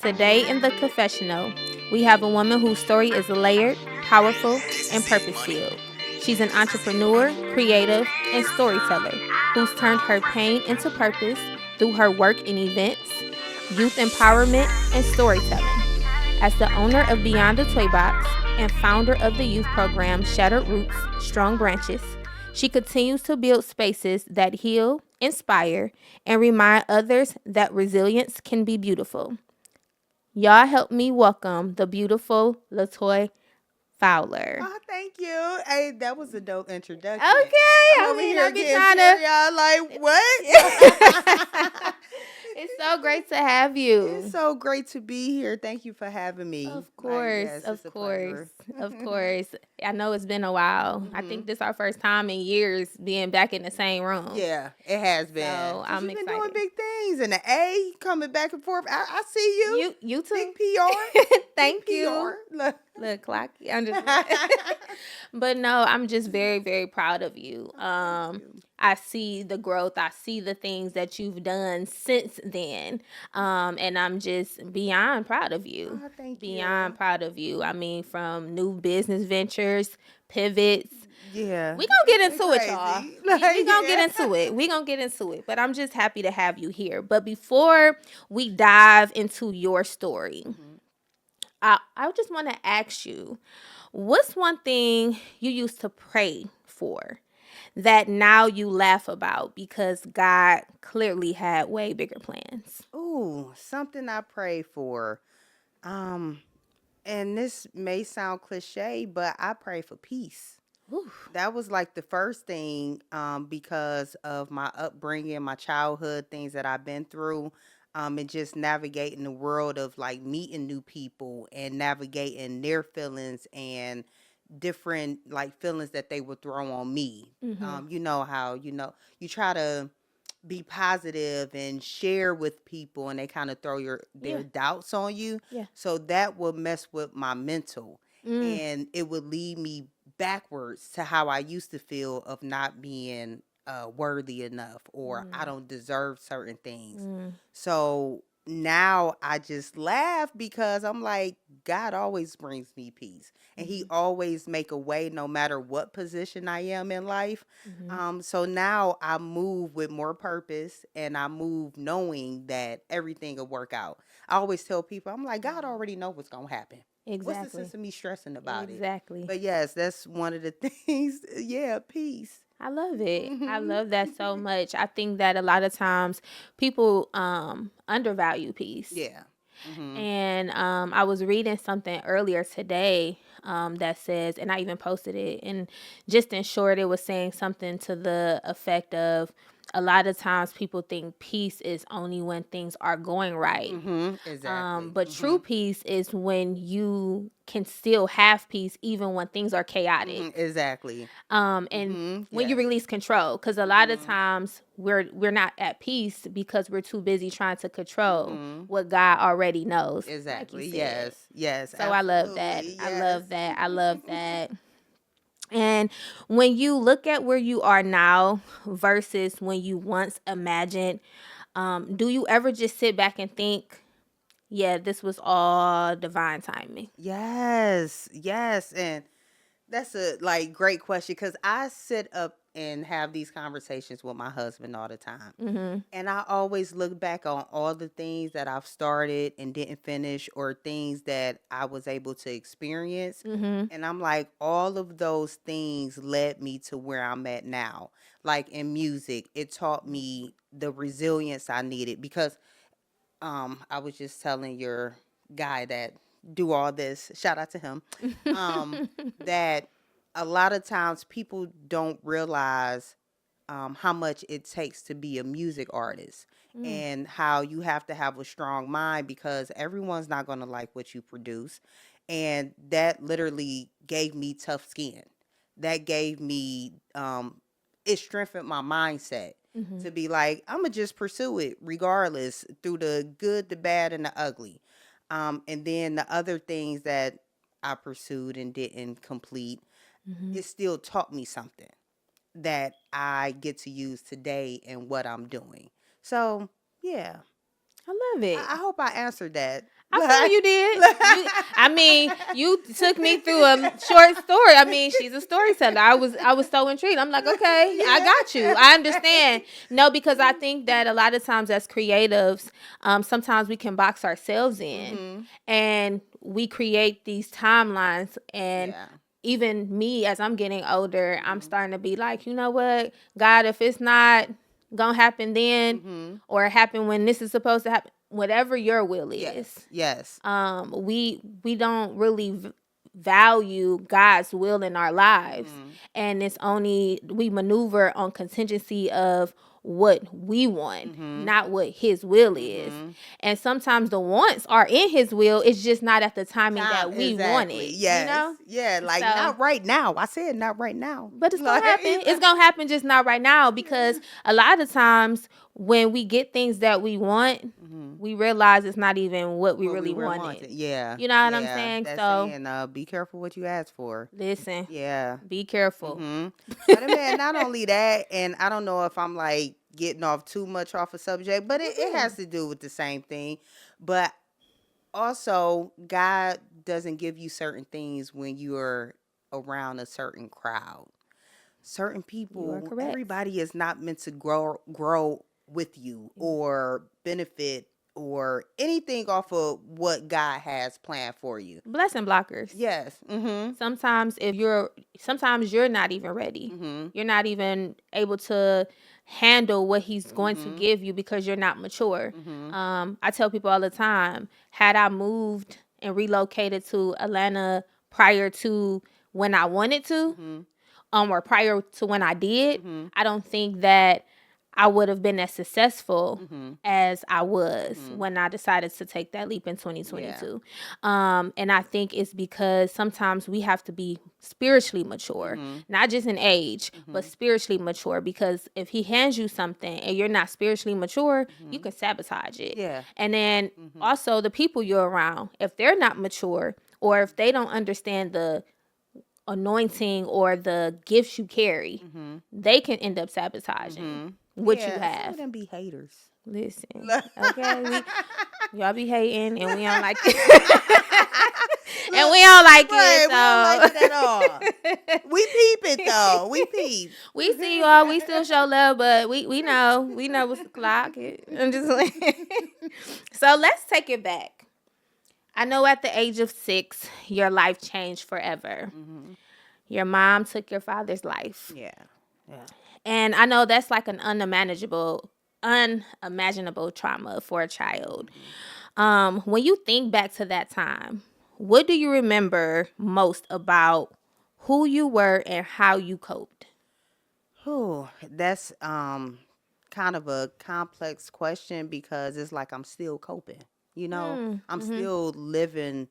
Today in the confessional, we have a woman whose story is layered, powerful, and purpose-filled. She's an entrepreneur, creative, and storyteller who's turned her pain into purpose through her work in events, youth empowerment, and storytelling. As the owner of Beyond The Toybox and founder of the youth program Shattered Roots, Strong Branches, she continues to build spaces that heal, inspire, and remind others that resilience can be beautiful. Y'all help me welcome the beautiful Latoy Fowler. Oh, thank you. Hey, that was a dope introduction. Okay, I'm over here I be getting trying teary-eyed, like, what? It's so great to have you. It's so great to be here. Thank you for having me. Of course, Yes, of it's a course, pleasure. of course. I know it's been a while. I think this is our first time in years being back in the same room. Yeah, it has been. So 'Cause I'm you've been excited. doing big things, and the A coming back and forth. I see you. You too. Big PR. Thank Big you. PR. Look. Look, clock. I'm just. But no, I'm just very, very proud of you. I see the growth. I see the things that you've done since then. And I'm just beyond proud of you. Oh, thank Beyond you. proud of you. I mean, from new business ventures, pivots. Yeah. We gonna get into it, Crazy. y'all. Like, We gonna yeah. get into it. We gonna get into it. But I'm just happy to have you here. But before we dive into your story, I just want to ask you, what's one thing you used to pray for that now you laugh about because God clearly had way bigger plans? Ooh, something I pray for. Um, and this may sound cliche, but I pray for peace. Ooh. That was like the first thing, because of my upbringing, my childhood, things that I've been through, and just navigating the world of like meeting new people and navigating their feelings and different like feelings that they would throw on me. You know how, you try to be positive and share with people and they kind of throw their Yeah. doubts on you. Yeah. So that would mess with my mental Mm. and it would lead me backwards to how I used to feel of not being worthy enough or I don't deserve certain things. So now I just laugh because I'm like, God always brings me peace and he always make a way no matter what position I am in life. So now I move with more purpose and I move knowing that everything will work out. I always tell people, I'm like, God already know what's going to happen. What's the Exactly. sense of me stressing about it? Exactly. But yes, that's one of the things. Yeah, peace. I love it. I love that so much. I think that a lot of times people undervalue peace. Yeah. And I was reading something earlier today that says, and I even posted it, and just in short, it was saying something to the effect of a lot of times people think peace is only when things are going right. Exactly. But true peace is when you can still have peace even when things are chaotic. Exactly. And when you Yes. release control, because a lot of times we're not at peace because we're too busy trying to control what God already knows. like you Exactly. said. Yes. Yes. So I love that. absolutely, I yes. love that. I love that. And when you look at where you are now versus when you once imagined, do you ever just sit back and think, yeah, this was all divine timing? Yes. Yes. And that's a like great question because I sit up and have these conversations with my husband all the time. And I always look back on all the things that I've started and didn't finish or things that I was able to experience. And I'm like, all of those things led me to where I'm at now. Like in music, it taught me the resilience I needed because I was just telling your guy that do all this, shout out to him, that a lot of times people don't realize how much it takes to be a music artist and how you have to have a strong mind because everyone's not going to like what you produce. And that literally gave me tough skin. That gave me, it strengthened my mindset to be like, I'm going to just pursue it regardless through the good, the bad, and the ugly. And then the other things that I pursued and didn't complete, it still taught me something that I get to use today in what I'm doing. So, yeah. I love it. I hope I answered that. I feel you did. You took me through a short story. I mean, she's a storyteller. I was so intrigued. I'm like, okay, I got you. I understand. No, because I think that a lot of times as creatives, sometimes we can box ourselves in, and we create these timelines. And even me, as I'm getting older, I'm starting to be like, you know what, God, if it's not gonna happen then, or happen when this is supposed to happen, whatever your will is. Yes. We don't really value God's will in our lives, and it's only we maneuver on contingency of what we want, not what His will is. And sometimes the wants are in His will. It's just not at the timing that we want it. Yes. You know? Yeah, like not right now. I said not right now. But it's gonna happen. It's gonna happen, just not right now, because a lot of times when we get things that we want, we realize it's not even what we really wanted. Yeah. You know what I'm saying? That's So saying, be careful what you ask for. listen. Yeah. Be careful. But man, not only that, and I don't know if I'm like getting off too much off a subject, but it has to do with the same thing. But also, God doesn't give you certain things when you're around a certain crowd. Certain people, everybody is not meant to grow with you or benefit or anything off of what God has planned for you. Blessing blockers. Yes. Sometimes you're not even ready. You're not even able to handle what He's going to give you because you're not mature. I tell people all the time, had I moved and relocated to Atlanta prior to when I wanted to, or prior to when I did, I don't think that I would have been as successful as I was when I decided to take that leap in 2022. And I think it's because sometimes we have to be spiritually mature, not just in age, but spiritually mature. Because if He hands you something and you're not spiritually mature, you can sabotage it. Yeah. And then also the people you're around, if they're not mature or if they don't understand the anointing or the gifts you carry, they can end up sabotaging what you have. Some of them be haters. Listen, okay, y'all be hating, and we don't like it. And we don't like it. So. We don't like it at all. We peep it though. We peep. We see y'all. We still show love, but we know what's the clock. I'm just like. So let's take it back. I know at the age of 6, your life changed forever. Your mom took your father's life. Yeah. And I know that's like an unimaginable trauma for a child. When you think back to that time, what do you remember most about who you were and how you coped? That's kind of a complex question because it's like I'm still coping. You know, I'm still living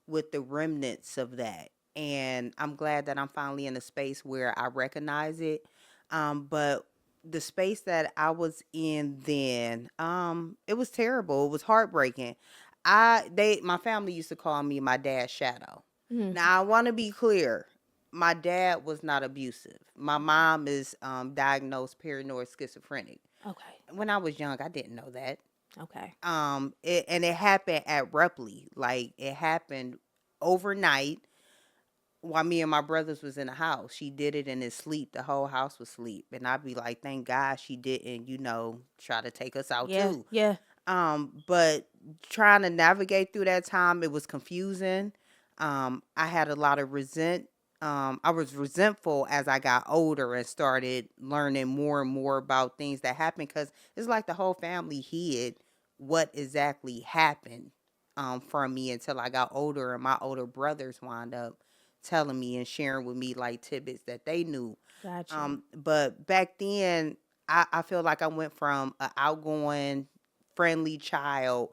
with the remnants of that. And I'm glad that I'm finally in a space where I recognize it. But the space that I was in then, it was terrible. It was heartbreaking. My family used to call me my dad's shadow. Now I want to be clear. My dad was not abusive. My mom is diagnosed paranoid schizophrenic. Okay. When I was young, I didn't know that. Okay. It happened abruptly. Like it happened overnight while me and my brothers was in the house. She did it in his sleep. The whole house was asleep. And I'd be like, thank God she didn't, try to take us out too. Yeah. But trying to navigate through that time, it was confusing. I had a lot of I was resentful as I got older and started learning more and more about things that happened, because it's like the whole family hid what exactly happened from me until I got older, and my older brothers wound up telling me and sharing with me like tidbits that they knew. Gotcha. But back then, I feel like I went from an outgoing, friendly child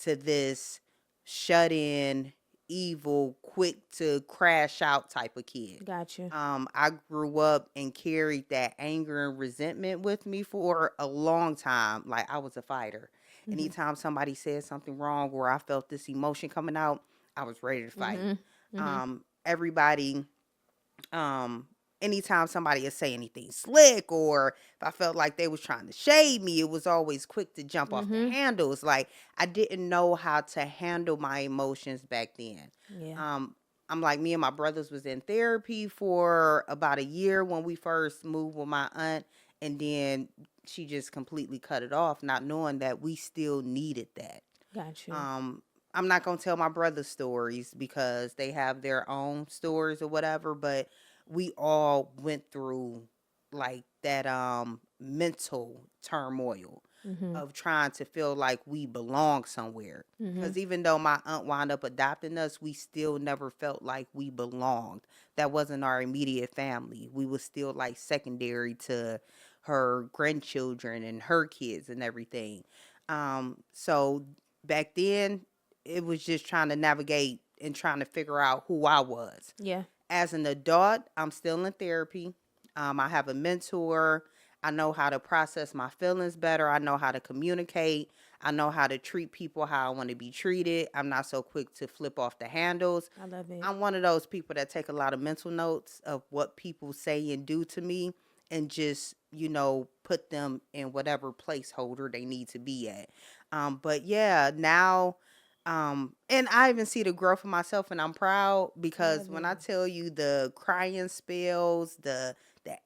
to this shut-in, evil, quick to crash out type of kid. Gotcha. I grew up and carried that anger and resentment with me for a long time. Like I was a fighter. Anytime somebody said something wrong or I felt this emotion coming out, I was ready to fight. Everybody anytime somebody would say anything slick, or if I felt like they was trying to shade me, it was always quick to jump off the handles. Like, I didn't know how to handle my emotions back then. Yeah. I'm like, me and my brothers was in therapy for about a year when we first moved with my aunt, and then she just completely cut it off, not knowing that we still needed that. Got you. I'm not gonna tell my brother's stories because they have their own stories or whatever, but we all went through like that mental turmoil of trying to feel like we belong somewhere. Because even though my aunt wound up adopting us, we still never felt like we belonged. That wasn't our immediate family. We was still like secondary to her grandchildren and her kids and everything. So back then, it was just trying to navigate and trying to figure out who I was. Yeah. As an adult, I'm still in therapy. I have a mentor. I know how to process my feelings better. I know how to communicate. I know how to treat people how I want to be treated. I'm not so quick to flip off the handles. I love it. I'm one of those people that take a lot of mental notes of what people say and do to me, and just, put them in whatever placeholder they need to be at. But yeah, now, and I even see the growth of myself, and I'm proud because when I tell you the crying spells, the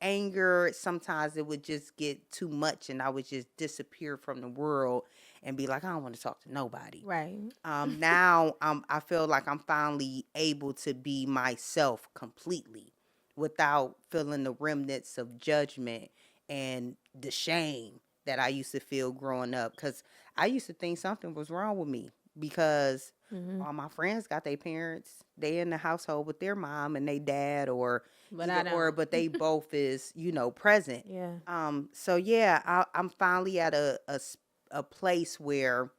anger, sometimes it would just get too much, and I would just disappear from the world and be like, I don't want to talk to nobody. Right. Now, I feel like I'm finally able to be myself completely without feeling the remnants of judgment and the shame that I used to feel growing up. Because I used to think something was wrong with me because all my friends got their parents. They in the household with their mom and they dad, or But either I don't. or, but they both is, present. Yeah. So yeah, I'm finally at a place where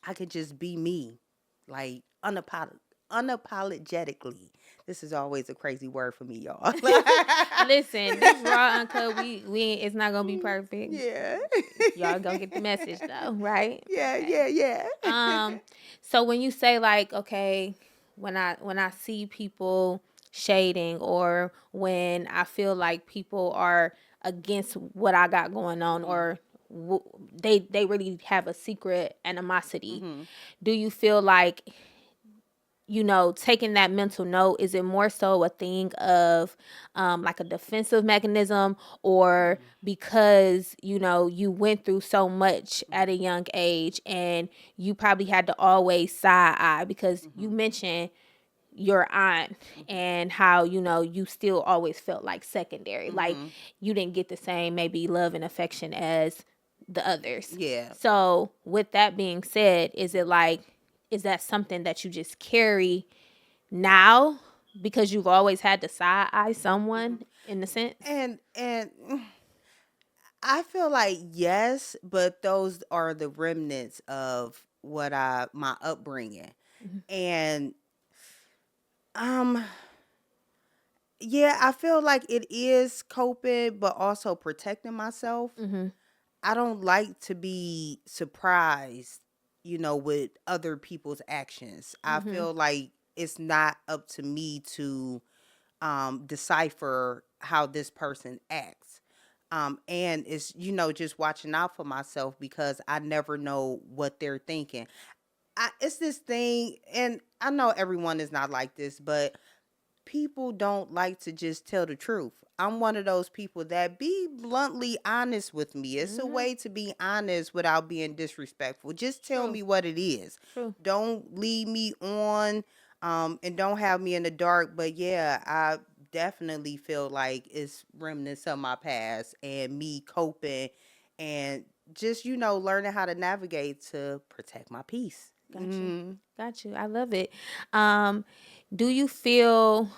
I could just be me, like unapologetically. This is always a crazy word for me, y'all. Listen, this raw uncut, it's not gonna be perfect. Yeah. Y'all gonna get the message though, right? Yeah, Okay. yeah. So when you say like, okay, when I see people shading, or when I feel like people are against what I got going on, or they really have a secret animosity, do you feel like, taking that mental note, is it more so a thing of like a defensive mechanism, or because, you went through so much at a young age and you probably had to always side eye because you mentioned your aunt and how, you still always felt like secondary, like you didn't get the same maybe love and affection as the others. Yeah. So with that being said, is that something that you just carry now because you've always had to side eye someone in a sense? And I feel like yes, but those are the remnants of my upbringing. And um yeah, I feel like it is coping but also protecting myself. I don't like to be surprised, with other people's actions. I feel like it's not up to me to decipher how this person acts. And it's, just watching out for myself because I never know what they're thinking. It's this thing, and I know everyone is not like this, but people don't like to just tell the truth. I'm one of those people that be bluntly honest with me. It's a way to be honest without being disrespectful. Just tell me what it is. True. Don't lead me on, and don't have me in the dark. But yeah, I definitely feel like it's remnants of my past and me coping and just, learning how to navigate to protect my peace. Got you. I love it. Do you feel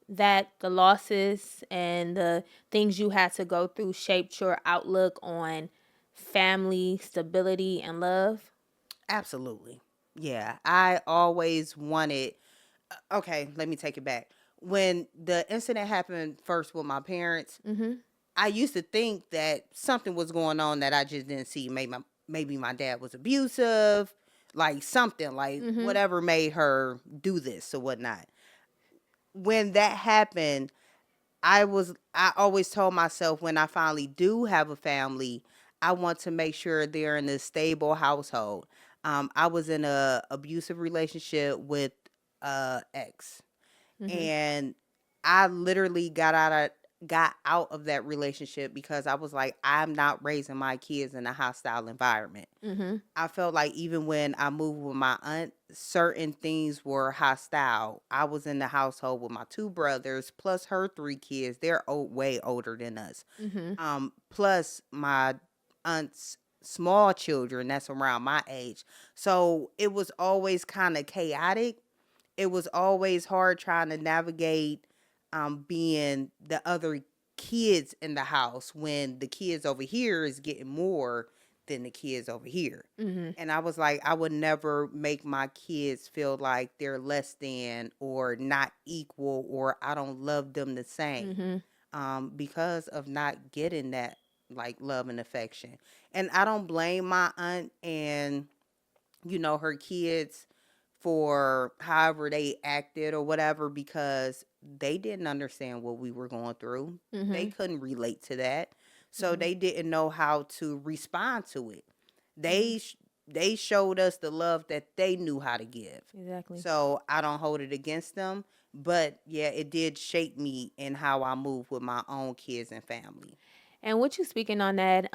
that the losses and the things you had to go through shaped your outlook on family, stability, and love? Absolutely. Yeah, I always wanted. Okay, let me take it back. When the incident happened first with my parents, I used to think that something was going on that I just didn't see. Maybe my dad was abusive, like something, like whatever made her do this or whatnot. when that happened, I always told myself when I finally do have a family, I want to make sure they're in a stable household. I was in a abusive relationship with ex, and I literally got out of that relationship because I was like, I'm not raising my kids in a hostile environment. I felt like even when I moved with my aunt, certain things were hostile. I was in the household with my two brothers, plus her three kids. They're way older than us. Plus my aunt's small children that's around my age. So it was always kind of chaotic. It was always hard trying to navigate being the other kids in the house when the kids over here is getting more than the kids over here. And I was like, I would never make my kids feel like they're less than or not equal or I don't love them the same because of not getting that like love and affection. And I don't blame my aunt and her kids for however they acted or whatever because they didn't understand what we were going through. They couldn't relate to that. So they didn't know how to respond to it. They showed us the love that they knew how to give. Exactly. So I don't hold it against them, but yeah, it did shape me in how I move with my own kids and family. And what you speaking on that,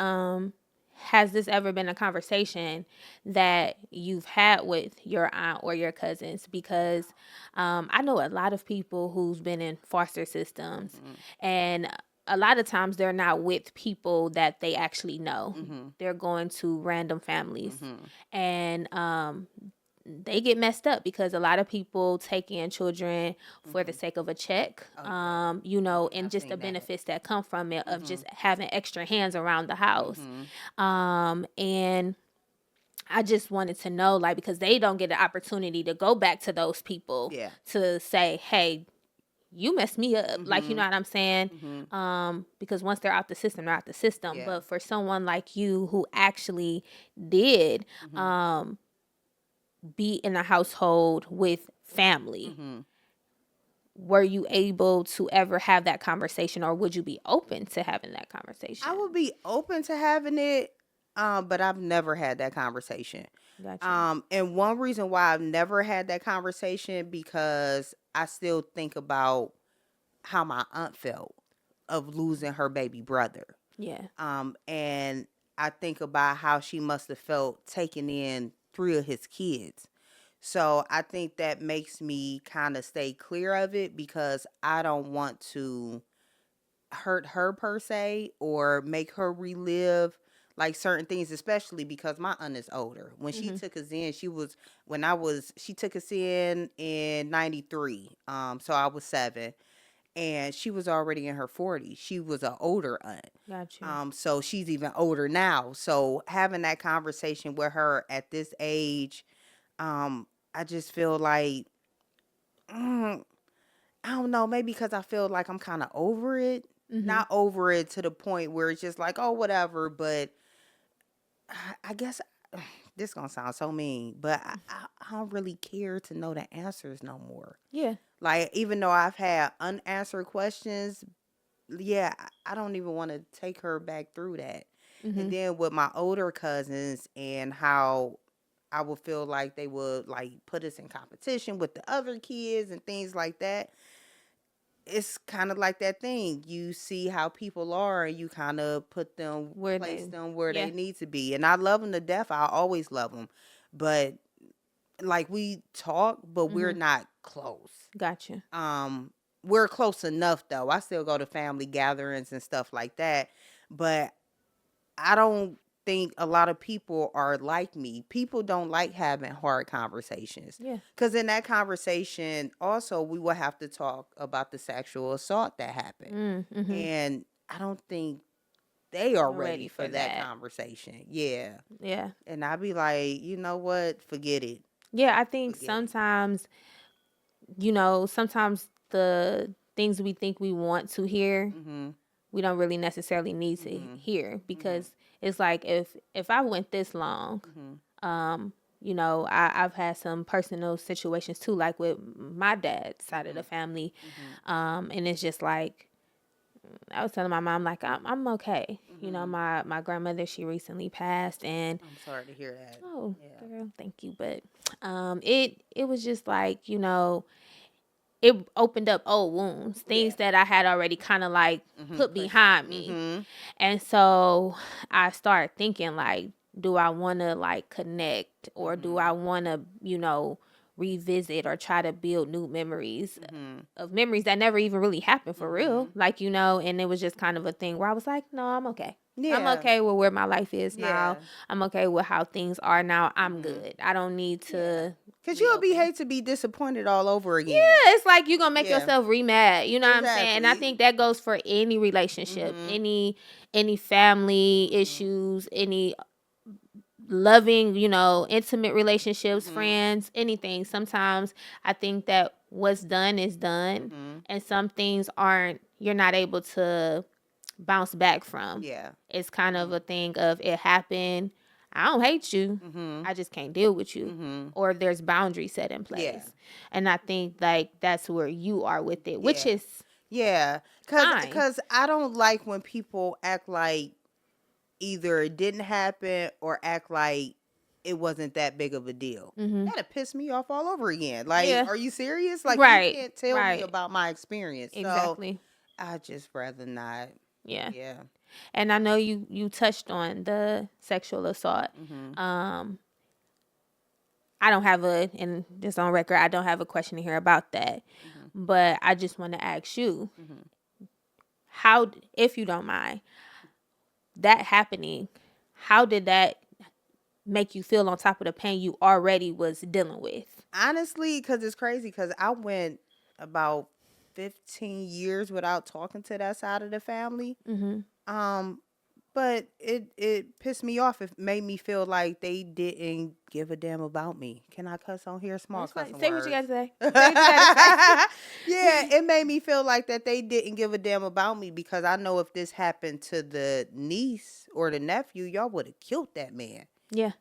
has this ever been a conversation that you've had with your aunt or your cousins? Because I know a lot of people who's been in foster systems, and a lot of times they're not with people that they actually know. They're going to random families, and they get messed up because a lot of people take in children for the sake of a check, and just the benefits that come from it of just having extra hands around the house. And I just wanted to know, like, because they don't get the opportunity to go back to those people to say, hey, you messed me up. Like, you know what I'm saying? Because once they're out the system, they're out the system. Yeah. But for someone like you who actually did, be in a household with family, were you able to ever have that conversation, or would you be open to having that conversation? I would be open to having it, but I've never had that conversation. Gotcha. And one reason why I've never had that conversation because I still think about how my aunt felt of losing her baby brother. Yeah. And I think about how she must have felt taking in three of his kids. So I think that makes me kind of stay clear of it because I don't want to hurt her per se or make her relive like certain things, especially because my aunt is older. When she took us in, she took us in 93. So I was 7 and she was already in her 40s. She was an older aunt. Gotcha. So she's even older now. So having that conversation with her at this age, I just feel like, I don't know, maybe because I feel like I'm kind of over it. Not over it to the point where it's just like, oh, whatever. But I guess this gonna sound so mean, but I don't really care to know the answers no more. Yeah. Like, even though I've had unanswered questions, yeah, I don't even want to take her back through that. And then with my older cousins and how I would feel like they would like put us in competition with the other kids and things like that. It's kind of like that thing. You see how people are and you kind of place them where they need to be. And I love them to death. I always love them. But like we talk, but we're not close. Gotcha. We're close enough though. I still go to family gatherings and stuff like that. But I don't think a lot of people are like me. People don't like having hard conversations. Yeah. Because in that conversation, also, we will have to talk about the sexual assault that happened. And I don't think they are ready for that conversation. Yeah. Yeah. And I'd be like, you know what? Forget it. Yeah, I think sometimes, sometimes the things we think we want to hear, we don't really necessarily need to hear because it's like if I went this long, I've had some personal situations too, like with my dad's side of the family. And it's just like, I was telling my mom, like, I'm okay. My grandmother, she recently passed, and I'm sorry to hear that. oh, Yeah. girl, thank you. But it was just like, it opened up old wounds, things that I had already kind of like put behind me. And so I started thinking, like, do I want to like connect, or do I want to, revisit or try to build new memories of memories that never even really happened for real? Like, and it was just kind of a thing where I was like, no, I'm okay. Yeah. I'm okay with where my life is now. Yeah. I'm okay with how things are now. I'm good. I don't need to. Because you'll hate to be disappointed all over again. Yeah, it's like you're going to make Yeah. yourself re-mad. You know what I'm saying? And I Exactly. think that goes for any relationship, any family issues, any loving, intimate relationships, friends, anything. Sometimes I think that what's done is done, and some things you're not able to bounce back from. Yeah. It's kind of a thing of, it happened. I don't hate you. I just can't deal with you. Or there's boundaries set in place. Yeah. And I think like that's where you are with it, which is Yeah. fine. Because I don't like when people act like either it didn't happen or act like it wasn't that big of a deal. That'll piss me off all over again. Like, Yeah. are you serious? Like, Right. you can't tell me Right. about my experience. Exactly. So I just rather not. Yeah. Yeah. And I know you touched on the sexual assault. I don't have and just on record, I don't have a question here about that. But I just want to ask you, how, if you don't mind, that happening, how did that make you feel on top of the pain you already was dealing with? Honestly, because it's crazy, because I went about 15 years without talking to that side of the family. But it pissed me off. It made me feel like they didn't give a damn about me. Can I cuss on here? Small cussing Say words. what you got to say. Say what you gotta say. Yeah, it made me feel like that they didn't give a damn about me, because I know if this happened to the niece or the nephew, y'all would have killed that man. Yeah.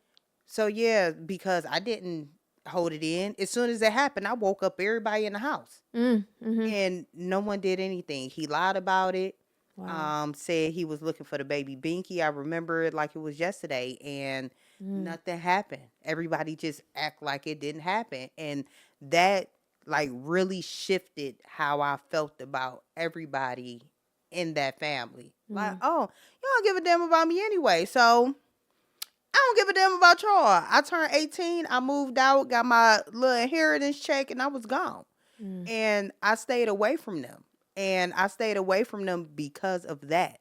So yeah, because I didn't hold it in. As soon as it happened, I woke up everybody in the house, and no one did anything. He lied about it. Wow. Said he was looking for the baby Binky. I remember it like it was yesterday, and nothing happened. Everybody just act like it didn't happen, and that like really shifted how I felt about everybody in that family. Like, oh, you don't give a damn about me anyway, so I don't give a damn about y'all. I turned 18, I moved out, got my little inheritance check, and I was gone. And I stayed away from them. And I stayed away from them because of that.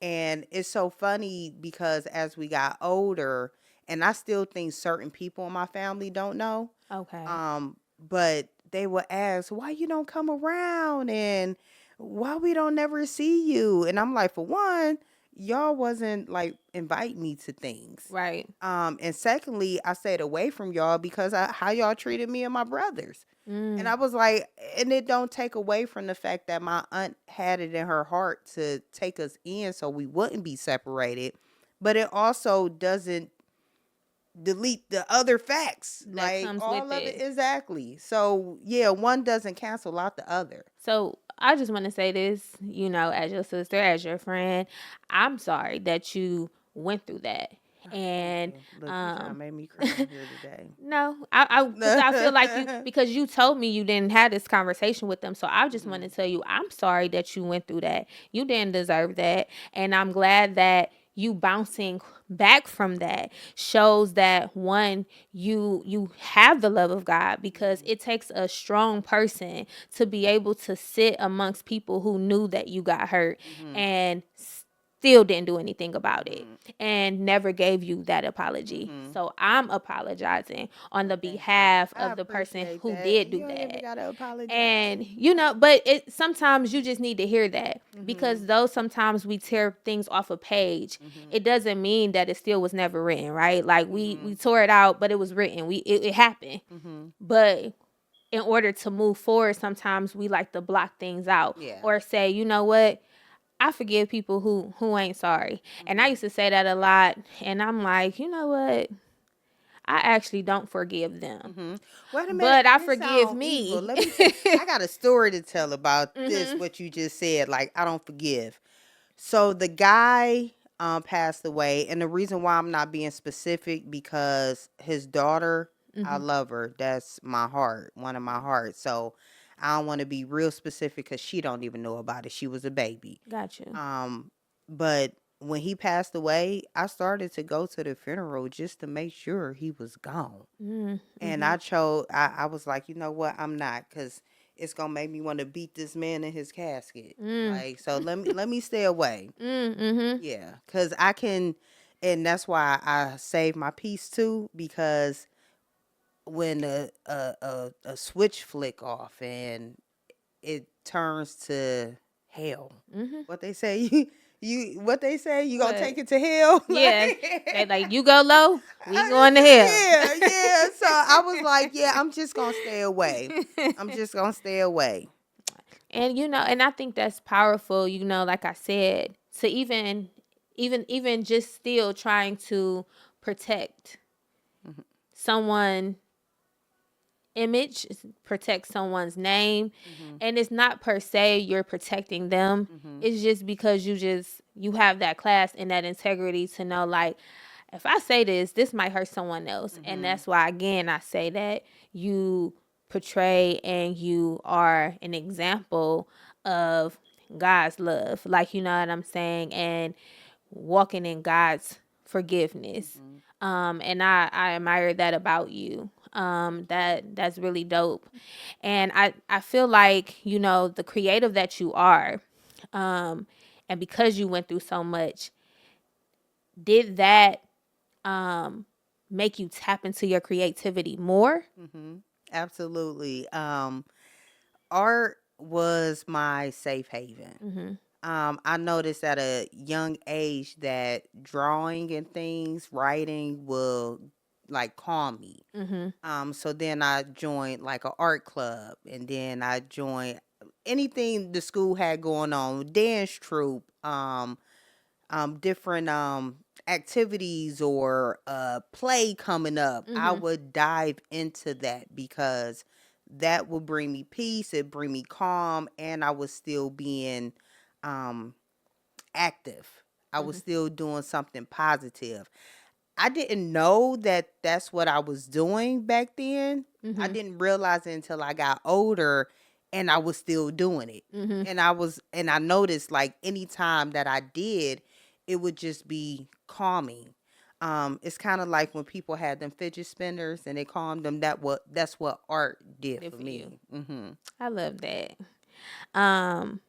And it's so funny, because as we got older, and I still think certain people in my family don't know. Okay. But they would ask, why you don't come around, and why we don't never see you? And I'm like, for one, y'all wasn't like invite me to things. Right. And secondly, I stayed away from y'all because how y'all treated me and my brothers. And I was like, and it don't take away from the fact that my aunt had it in her heart to take us in so we wouldn't be separated. But it also doesn't delete the other facts. That like comes all with of it. Exactly. So yeah, one doesn't cancel out the other. So I just want to say this, as your sister, as your friend, I'm sorry that you went through that. And Look, you trying to make me cry here today. no, I feel like because you told me you didn't have this conversation with them. So I just want to tell you, I'm sorry that you went through that. You didn't deserve that. And I'm glad that you bouncing back from that shows that, one, you have the love of God, because it takes a strong person to be able to sit amongst people who knew that you got hurt and still didn't do anything about it and never gave you that apology. So I'm apologizing on the behalf of the person who did do that. You gotta apologize. And but it sometimes you just need to hear that, because though sometimes we tear things off a page, it doesn't mean that it still was never written, right? Like we tore it out, but it was written. It happened. But in order to move forward, sometimes we like to block things out or say, you know what? I forgive people who ain't sorry. And I used to say that a lot, and I'm like, you know what? I actually don't forgive them. Mm-hmm. Wait a minute. But I This forgive sounds evil. me. Let me tell. I got a story to tell about this. Mm-hmm. What you just said. Like I don't forgive. So the guy passed away, and the reason why I'm not being specific because his daughter, I Mm-hmm. love her. That's my heart, one of my hearts. So I don't want to be real specific because she don't even know about it. She was a baby. Got you. But when he passed away, I started to go to the funeral just to make sure he was gone. And Mm-hmm. I was like, you know what? I'm not, because it's gonna make me want to beat this man in his casket. Mm. Like, so let me stay away. Mm-hmm. Yeah, because I can, and that's why I save my peace too. Because when a switch flick off and it turns to hell, Mm-hmm. what they say, you what they say, you gonna What? take it to hell? Yeah. They like, you go low, we going to hell. Yeah, yeah. So I was like, yeah, I'm just gonna stay away. I'm just gonna stay away. And and I think that's powerful, like I said, to even just still trying to protect Mhm. someone image, protect someone's name. Mhm. And it's not per se you're protecting them. Mhm. It's just because you have that class and that integrity to know, like, if I say this might hurt someone else. And Mhm. that's why, again, I say that you portray and you are an example of God's love, like, you know what I'm saying, and walking in God's forgiveness. Mhm. And I admire that about you. That's really dope. And I feel like, the creative that you are, and because you went through so much, did that make you tap into your creativity more? Mhm. Absolutely. Art was my safe haven. Mm-hmm. I noticed at a young age that drawing and things, writing will like calm me. Mm-hmm. So then I joined like an art club, and then I joined anything the school had going on, dance troupe, different activities or play coming up. I Mm-hmm. would dive into that because that would bring me peace, it bring me calm, and I was still being um active. I was Mm-hmm. still doing something positive. I didn't know that that's what I was doing back then. I Mm-hmm. didn't realize it until I got older and I was still doing it. Mm-hmm. And I noticed like anytime that I did, it would just be calming. It's kind of like when people had them fidget spinners and they calmed them. That's what art did Good for for you. me. Hmm. I love that. Um,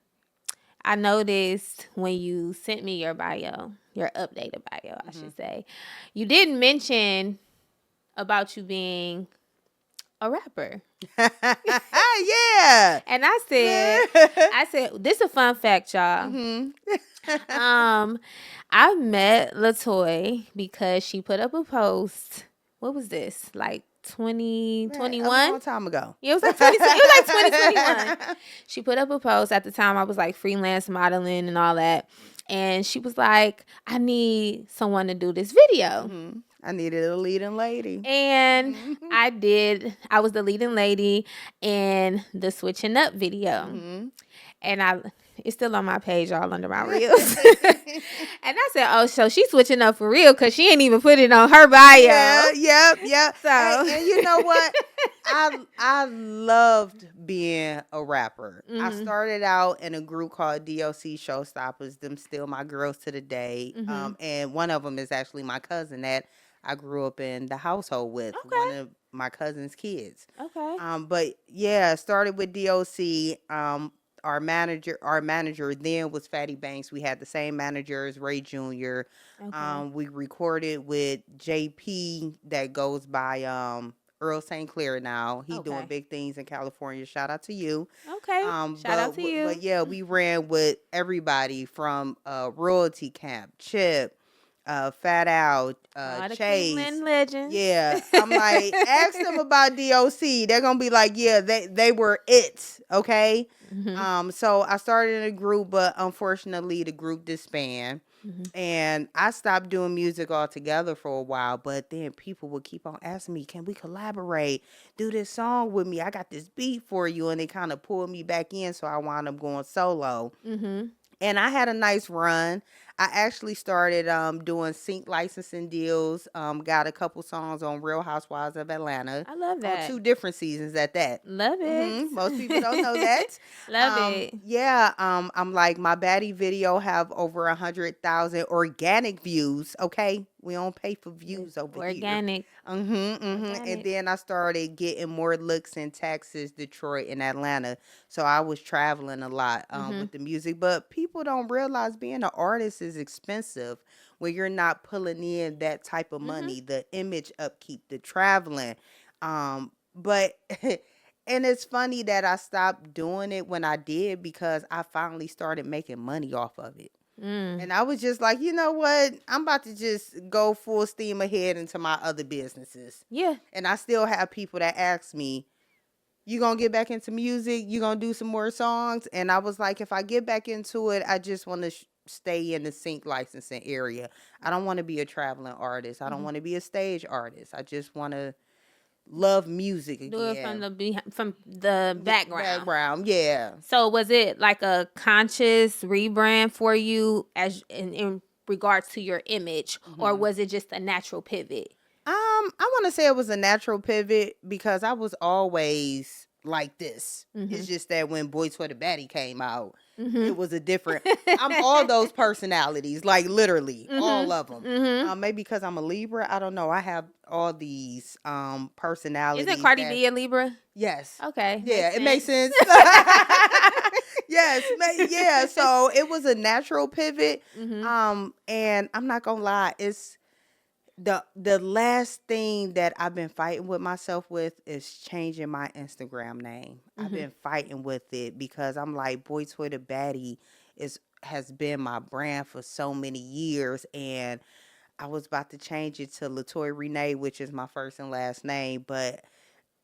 I noticed when you sent me your bio, your updated bio, I Hmm. should say, you didn't mention about you being a rapper. Yeah. And I said, this is a fun fact, y'all. Hmm. Um, I met Latoy because she put up a post. What was this? Like Man, a 2021? long time ago. Yeah, it was like 20. It was like 2021. She put up a post at the time. I was like freelance modeling and all that, and she was like, "I need someone to do this video." Hmm. I needed a leading lady. And Hmm. I did. I was the leading lady in the switching up video. Hmm. And it's still on my page, all under my reels. And I said, "Oh, so she's switching up for real because she ain't even put it on her bio." Yeah, yep, yep. So, And you know what? I loved being a rapper. I mm-hmm, started out in a group called DLC Showstoppers. Them still my girls to the day. mm-hmm. And one of them is actually my cousin that I grew up in the household with. One Okay, of my cousin's kids. okay, But yeah, started with DOC. Our manager then was Fatty Banks. We had the same manager as Ray Jr. okay, We recorded with JP that goes by Earl St. Clair now. He doing okay, big things in California. Shout out to you. okay. Shout out to But you. yeah, we ran with everybody from Royalty Camp, Chip, Fat Al, All the Chase. Cleveland legends. Yeah, I'm like, ask them about DOC. They're gonna be like, yeah, they were it. Okay. Mm-hmm. So I started in a group, but unfortunately the group disbanded. And I stopped doing music altogether for a while, but then people would keep on asking me, can we collaborate? Do this song with me. I got this beat for you. And they kind of pulled me back in. So I wound up going solo. And I had a nice run. I actually started doing sync licensing deals. Got a couple songs on Real Housewives of Atlanta. I love On that. 2 different seasons at that. Love it. Most people don't know that. Love it. Yeah. I'm like, my baddie video have over 100,000 organic views. Okay, we don't pay for views over Organic. here. And then I started getting more looks in Texas, Detroit, and Atlanta. So I was traveling a lot with the music. But people don't realize being an artist is expensive when you're not pulling in that type of money, the image upkeep, the traveling. But and it's funny that I stopped doing it when I did, because I finally started making money off of it. And I was just like, you know what? I'm about to just go full steam ahead into my other businesses. Yeah. And I still have people that ask me, you gonna get back into music? You gonna do some more songs? And I was like, if I get back into it, I just want to stay in the sync licensing area. I don't want to be a traveling artist. I don't want to be a stage artist. I just want to love music again. Do it from the background. Yeah. So was it like a conscious rebrand for you as in regards to your image, or was it just a natural pivot? I want to say it was a natural pivot, because I was always like this. It's just that when Boy Toy the Baddie came out, it was a different. I'm all those personalities, like literally all of them. Maybe because I'm a Libra, I don't know. I have all these personalities. Isn't Cardi B a Libra? Yes. Okay. Yeah, it makes sense. Yes, yeah. So it was a natural pivot. And I'm not gonna lie, it's the last thing that I've been fighting with myself with is changing my Instagram name. I've been fighting with it, because I'm like, Boy Toy the Baddie has been my brand for so many years, and I was about to change it to Latoy Renee, which is my first and last name, but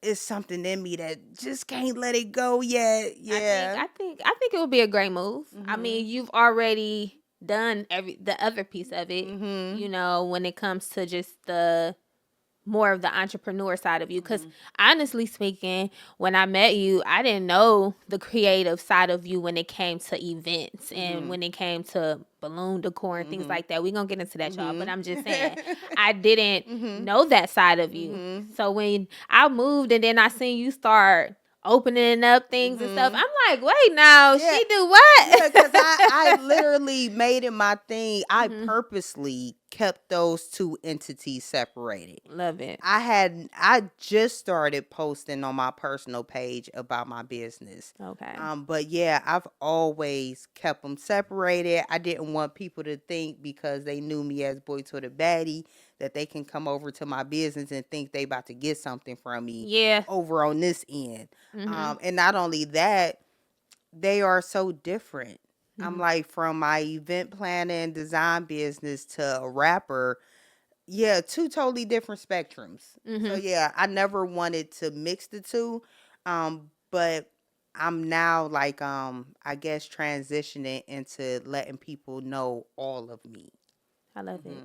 it's something in me that just can't let it go yet. Yeah. I think it would be a great move. I mean, you've already done the other piece of it, you know, when it comes to just the more of the entrepreneur side of you. Because honestly speaking, when I met you, I didn't know the creative side of you when it came to events and when it came to balloon decor and things like that. We're going to get into that, y'all. But I'm just saying, I didn't know that side of you. So when I moved and then I seen you start opening up things and stuff, I'm like, wait, now she do what? Yeah, because I literally made it my thing. I purposely kept those two entities separated. Love it. I just started posting on my personal page about my business. Okay. But yeah, I've always kept them separated. I didn't want people to think, because they knew me as Boy Toy the Baddie, that they can come over to my business and think they about to get something from me over on this end. And not only that, they are so different. I'm like, from my event planning design business to a rapper, yeah, 2 totally different spectrums. So yeah, I never wanted to mix the two. But I'm now like, I guess transitioning into letting people know all of me. I love it.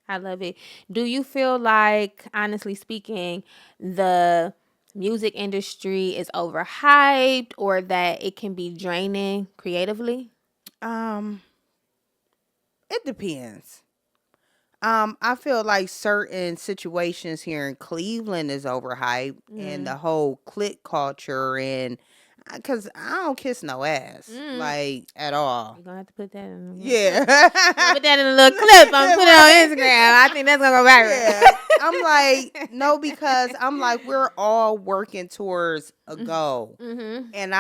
I love it. Do you feel like, honestly speaking, the music industry is overhyped, or that it can be draining creatively? It depends. I feel like certain situations here in Cleveland is overhyped, and the whole clique culture, and because I don't kiss no ass, like, at all. You're gonna have to put that in. Yeah. Put that in a little clip. I'm put it on Instagram. I think that's gonna go viral. Yeah. I'm like, no, because I'm like, we're all working towards a goal. And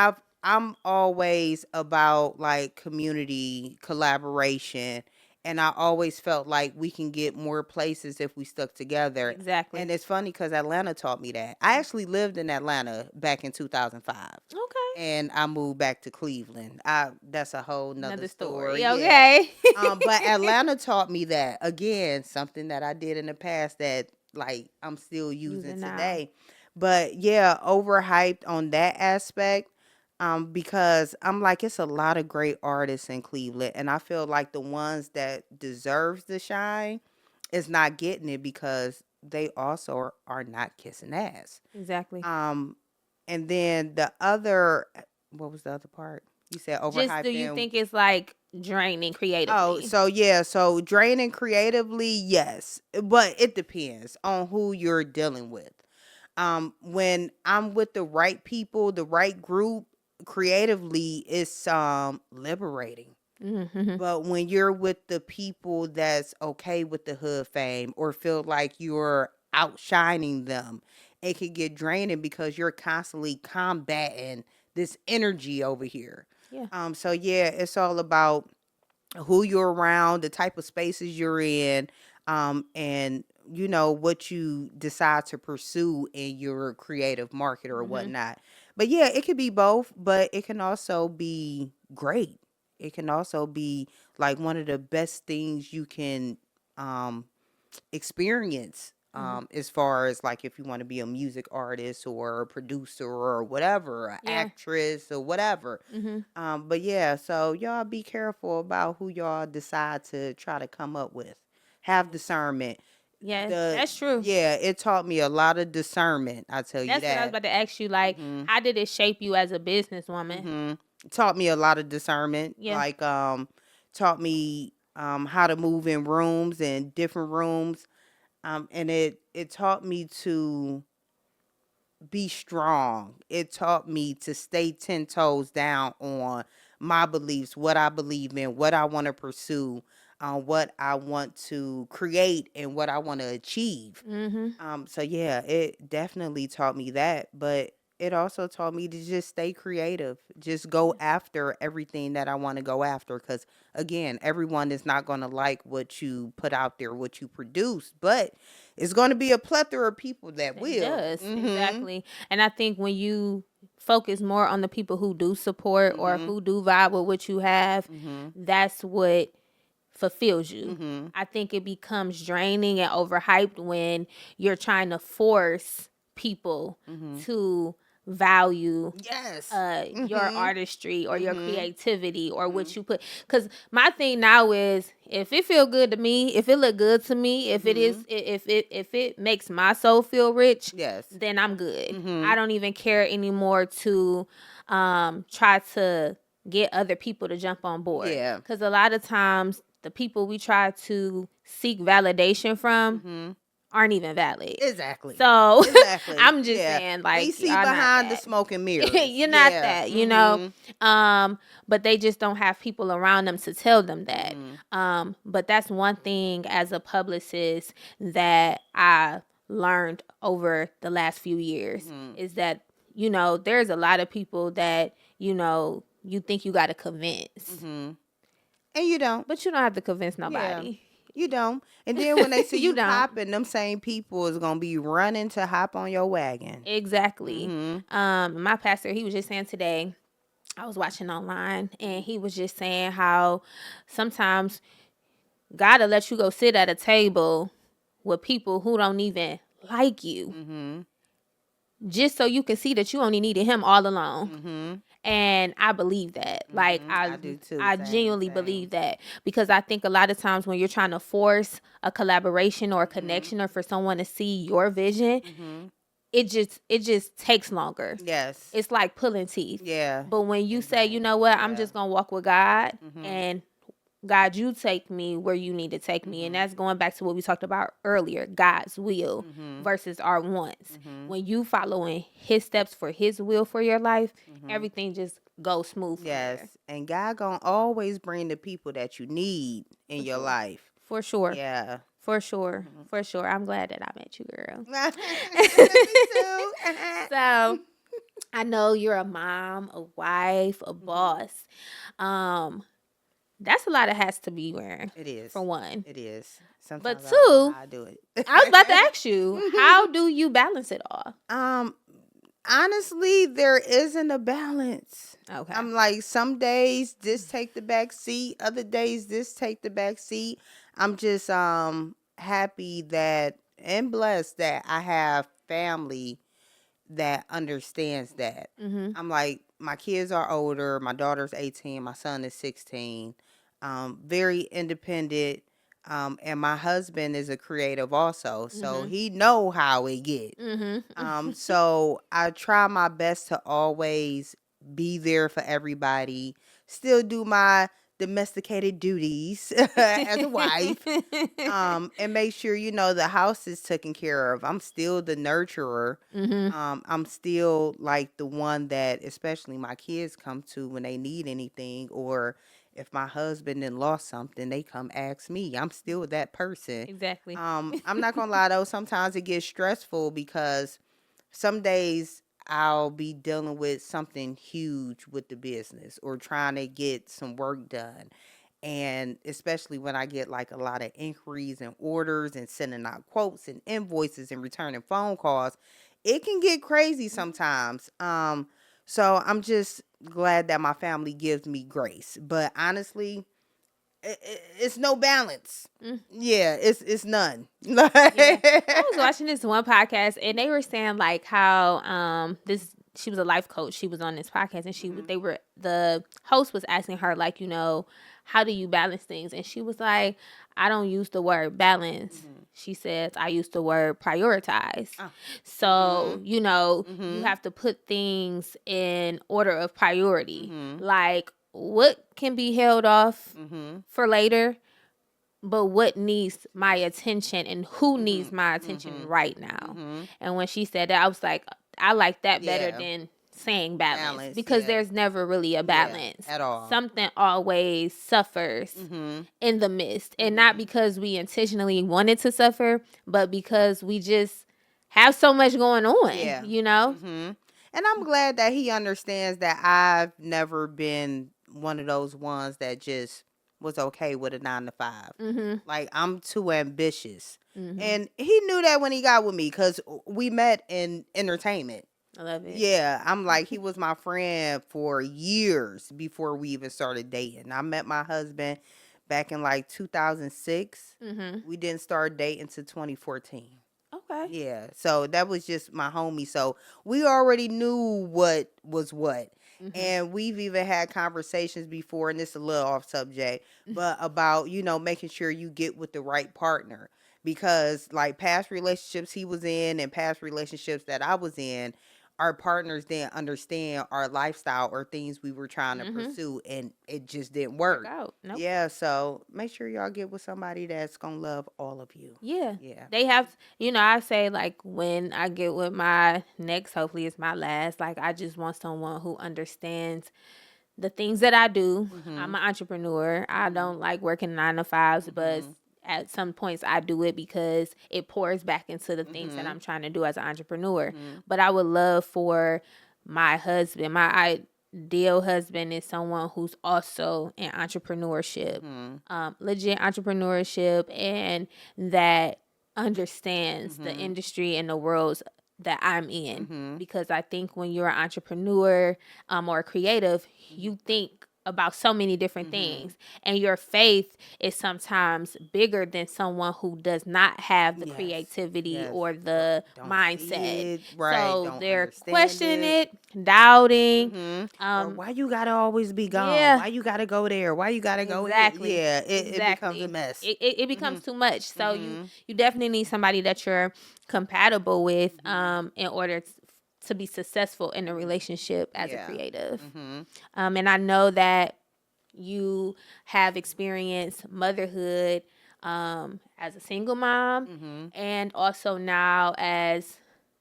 I'm always about like community collaboration. And I always felt like we can get more places if we stuck together. Exactly. And it's funny because Atlanta taught me that. I actually lived in Atlanta back in 2005. Okay. And I moved back to Cleveland. That's a whole nother story. Okay. But Atlanta taught me that. Again, something that I did in the past that like I'm still using today. But yeah, overhyped on that aspect. Because I'm like, it's a lot of great artists in Cleveland, and I feel like the ones that deserves the shine is not getting it because they also are not kissing ass. Exactly. Um, and then the other, what was the other part? You said Just do overhyped you and think it's like draining oh, creatively? so yeah, so draining creatively, yes, but it depends on who you're dealing with. When I'm with the right people, the right group, creatively, it's liberating. Mm-hmm. But when you're with the people that's okay with the hood fame or feel like you're outshining them, it can get draining because you're constantly combating this energy over here. Yeah. So yeah, it's all about who you're around, the type of spaces you're in, and what you decide to pursue in your creative market or Mm-hmm. whatnot. But yeah, it could be both, but it can also be great. It can also be like one of the best things you can um experience, Mm-hmm. as far as like if you want to be a music artist or a producer or whatever, an Yeah. actress or whatever. Mm-hmm. But yeah, so y'all be careful about who y'all decide to try to come up with. Have discernment. Yeah, The that's true. Yeah, it taught me a lot of discernment. I tell you That's what I was that. about to ask you. Like, Mhm. how did it shape you as a businesswoman? Mhm. Taught me a lot of discernment. Yeah. Like taught me how to move in rooms and different rooms. And it taught me to be strong. It taught me to stay 10 toes down on my beliefs, what I believe in, what I want to pursue, what I want to create, and what I want to achieve. Mm-hmm. So yeah, it definitely taught me that, but it also taught me to just stay creative, just go after everything that I want to go after. Because again, everyone is not going to like what you put out there, what you produce, but it's going to be a plethora of people that It will. does, Mhm. exactly. And I think when you focus more on the people who do support or Mhm. who do vibe with what you have, Mhm. that's what fulfills you. Mhm. I think it becomes draining and overhyped when you're trying to force people Mhm. to value Yes. your Mhm. artistry or your Mhm. creativity or what Mhm. you put. Because my thing now is, if it feel good to me, if it look good to me, if it is, Mhm. if it makes my soul feel rich, Yes. then I'm good. I Mhm. don't even care anymore to try to get other people to jump on board. Yeah. Because a lot of times the people we try to seek validation from Mhm. aren't even valid. Exactly. So Exactly. I'm just Yeah. saying, We like, see y'all not behind the that. smoke and mirrors. You're not Yeah. that, Mhm. but they just don't have people around them to tell them that. Mhm. But that's one thing as a publicist that I learned over the last few years Mhm. is that, there's a lot of people that, you think you got to convince, Mhm. And you don't. but you don't have to convince Yeah. nobody. You don't. And then when they see You you don't. popping, them same people is gonna be running to hop on your wagon. Exactly. Mhm. My pastor, he was just saying today, I was watching online, and he was just saying how sometimes God will let you go sit at a table with people who don't even like you, Mhm. just so you can see that you only needed him all along. Mhm. And I believe that. Like, Mhm. I I do too. I Same. genuinely Same. believe that, because I think a lot of times when you're trying to force a collaboration or a Mhm. connection or for someone to see your vision, Mhm. it just takes longer. Yes. It's like pulling teeth. Yeah. But when you say, you know Exactly. what, I'm Yeah. just gonna walk with God, Mhm. and God, you take me where you need to take me. And Mhm. that's going back to what we talked about earlier, God's will Mhm. versus our wants. Mhm. When you following his steps for his will for your life, Mhm. everything just goes smooth from there. Yes. And God gonna always bring the people that you need in For your sure. life. For sure. Yeah. For sure. Mhm. For sure. I'm glad that I met you, girl. Me too. So I know you're a mom, a wife, a Mhm. boss. Um, that's a lot of hats to be wearing, It for is. one. It is. But Sometimes I don't know two, how I do it. I was about to ask you, how do you balance it all? um, Honestly, there isn't a balance. Okay. I'm like, some days this take the back seat, other days this take the back seat. I'm just happy that and blessed that I have family that understands that. Mm-hmm. I'm like, my kids are older. My daughter's 18. My son is 16. Very independent. And my husband is a creative also, so he know how it get. So I try my best to always be there for everybody. Still do my domesticated duties as a wife. And make sure the house is taken care of. I'm still the nurturer. I'm still like the one that especially my kids come to when they need anything, or if my husband then lost something, they come ask me. I'm still that person. Exactly. I'm not gonna lie though, sometimes it gets stressful because some days I'll be dealing with something huge with the business or trying to get some work done. And especially when I get like a lot of inquiries and orders and sending out quotes and invoices and returning phone calls, it can get crazy sometimes. So I'm just glad that my family gives me grace. But honestly, it's no balance. Yeah, it's none. Yeah. I was watching this one podcast and they were saying like how this she was a life coach. She was on this podcast and the host was asking her like, how do you balance things? And she was like, I don't use the word balance. She says I use the word prioritize. So, you have to put things in order of priority. Like what can be held off for later, but what needs my attention and who needs my attention right now. And when she said that, I was like, I like that better than saying balance because there's never really a balance at all. Something always suffers in the midst, and not because we intentionally wanted to suffer, but because we just have so much going on. And I'm glad that he understands that I've never been one of those ones that just was okay with a 9 to 5. Like, I'm too ambitious. And he knew that when he got with me because we met in entertainment. I love it. Yeah, I'm like, he was my friend for years before we even started dating. I met my husband back in like 2006. We didn't start dating until 2014. Okay. Yeah, so that was just my homie. So we already knew what was what. And we've even had conversations before, and this is a little off subject, but about, making sure you get with the right partner. Because like past relationships he was in and past relationships that I was in, our partners didn't understand our lifestyle or things we were trying to pursue, and it just didn't work. Nope. Yeah, so make sure y'all get with somebody that's gonna love all of you. Yeah. They have, I say like when I get with my next, hopefully it's my last, like I just want someone who understands the things that I do. I'm an entrepreneur. I don't like working 9 to 5s, but at some points I do it because it pours back into the things that I'm trying to do as an entrepreneur. But I would love for my husband, my ideal husband is someone who's also in entrepreneurship, legit entrepreneurship, and that understands the industry and the worlds that I'm in. Because I think when you're an entrepreneur or creative, you think about so many different things, and your faith is sometimes bigger than someone who does not have the creativity or the mindset. So they're questioning it, doubting. Or why you gotta always be gone? Why you gotta go there? Why you gotta go exactly. here? Yeah, it becomes a mess. It becomes too much. So you definitely need somebody that you're compatible with in order to be successful in a relationship as a creative. And I know that you have experienced motherhood as a single mom and also now as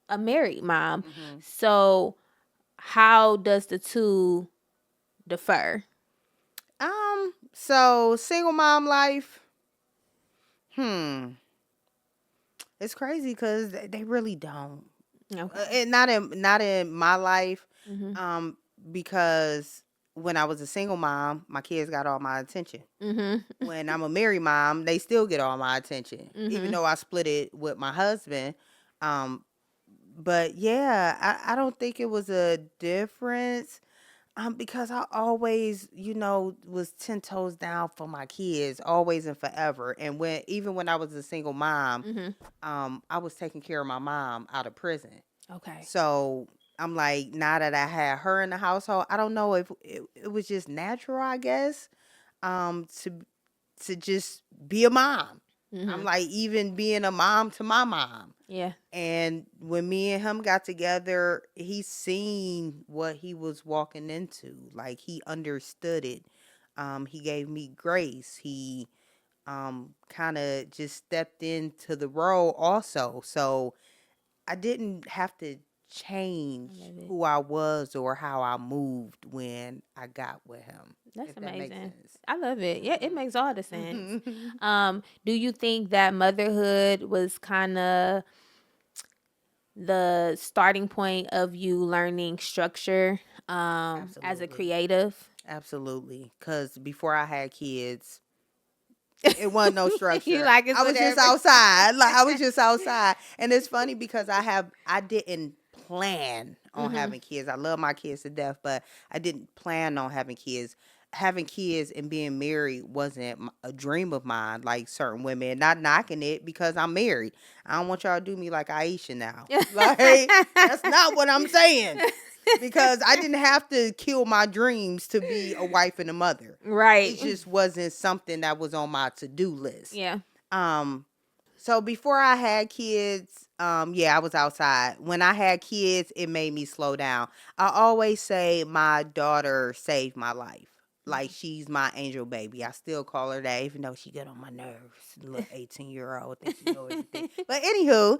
a married mom. So how does the two differ? So single mom life, it's crazy because they really don't. Okay. And not in my life, because when I was a single mom, my kids got all my attention. When I'm a married mom, they still get all my attention, even though I split it with my husband. But yeah, I don't think it was a difference. Because I always, was 10 toes down for my kids, always and forever. And even when I was a single mom, I was taking care of my mom out of prison. Okay. So I'm like, now that I had her in the household, I don't know if it was just natural, I guess, to just be a mom. I'm Mm-hmm. like, even being a mom to my mom. Yeah. And when me and him got together, he seen what he was walking into. Like, he understood it. He gave me grace. He kind of just stepped into the role also. So I didn't have to I change love it. who I was or how I moved when I got with him. That's If that makes amazing. sense. I love it. Yeah, it makes all the sense. Mhm. Do you think that motherhood was kind of the starting point of you learning structure as a Absolutely. creative? Absolutely. Because before I had kids, it wasn't no You structure. like it's I was just whatever. outside. Like, I was just outside. And it's funny because I didn't plan on Mm-hmm. having kids. I love my kids to death, but I didn't plan on having kids. Having kids and being married wasn't a dream of mine, like certain women. Not knocking it because I'm married. I don't want y'all to do me like Aisha now. Like, that's not what I'm saying. Because I didn't have to kill my dreams to be a wife and a mother. It Right. just wasn't something that was on my to-do list. Yeah. Um, so before I had kids, yeah, I was outside. When I had kids, it made me slow down. I always say my daughter saved my life. Like, she's my angel baby. I still call her that, even though she get on my nerves. Little 18-year-old think she know everything. But anywho,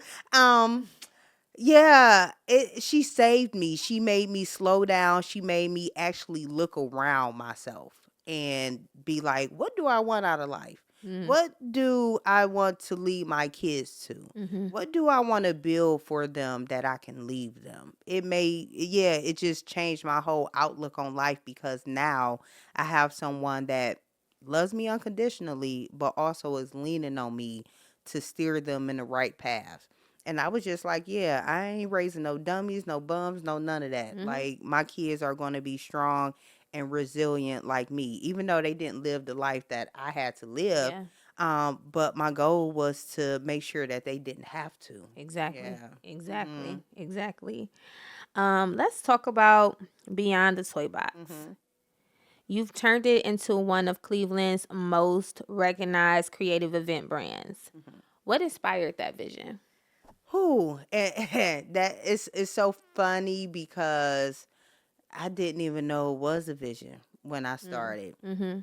yeah, she saved me. She made me slow down. She made me actually look around myself and be like, what do I want out of life? Mm-hmm. What do I want to lead my kids to? Mm-hmm. What do I want to build for them that I can leave them? It just changed my whole outlook on life because now I have someone that loves me unconditionally, but also is leaning on me to steer them in the right path. And I was just like, yeah, I ain't raising no dummies, no bums, no none of that. Mm-hmm. Like, my kids are going to be strong and resilient like me, even though they didn't live the life that I had to live. Yeah. But my goal was to make sure that they didn't have to. Exactly. Yeah. Exactly. Mhm. Exactly. Let's talk about Beyond the Toybox. Mhm. You've turned it into one of Cleveland's most recognized creative event brands. Mhm. What inspired that vision? Who and that is it's so funny because I didn't even know it was a vision when I started. Mm-hmm.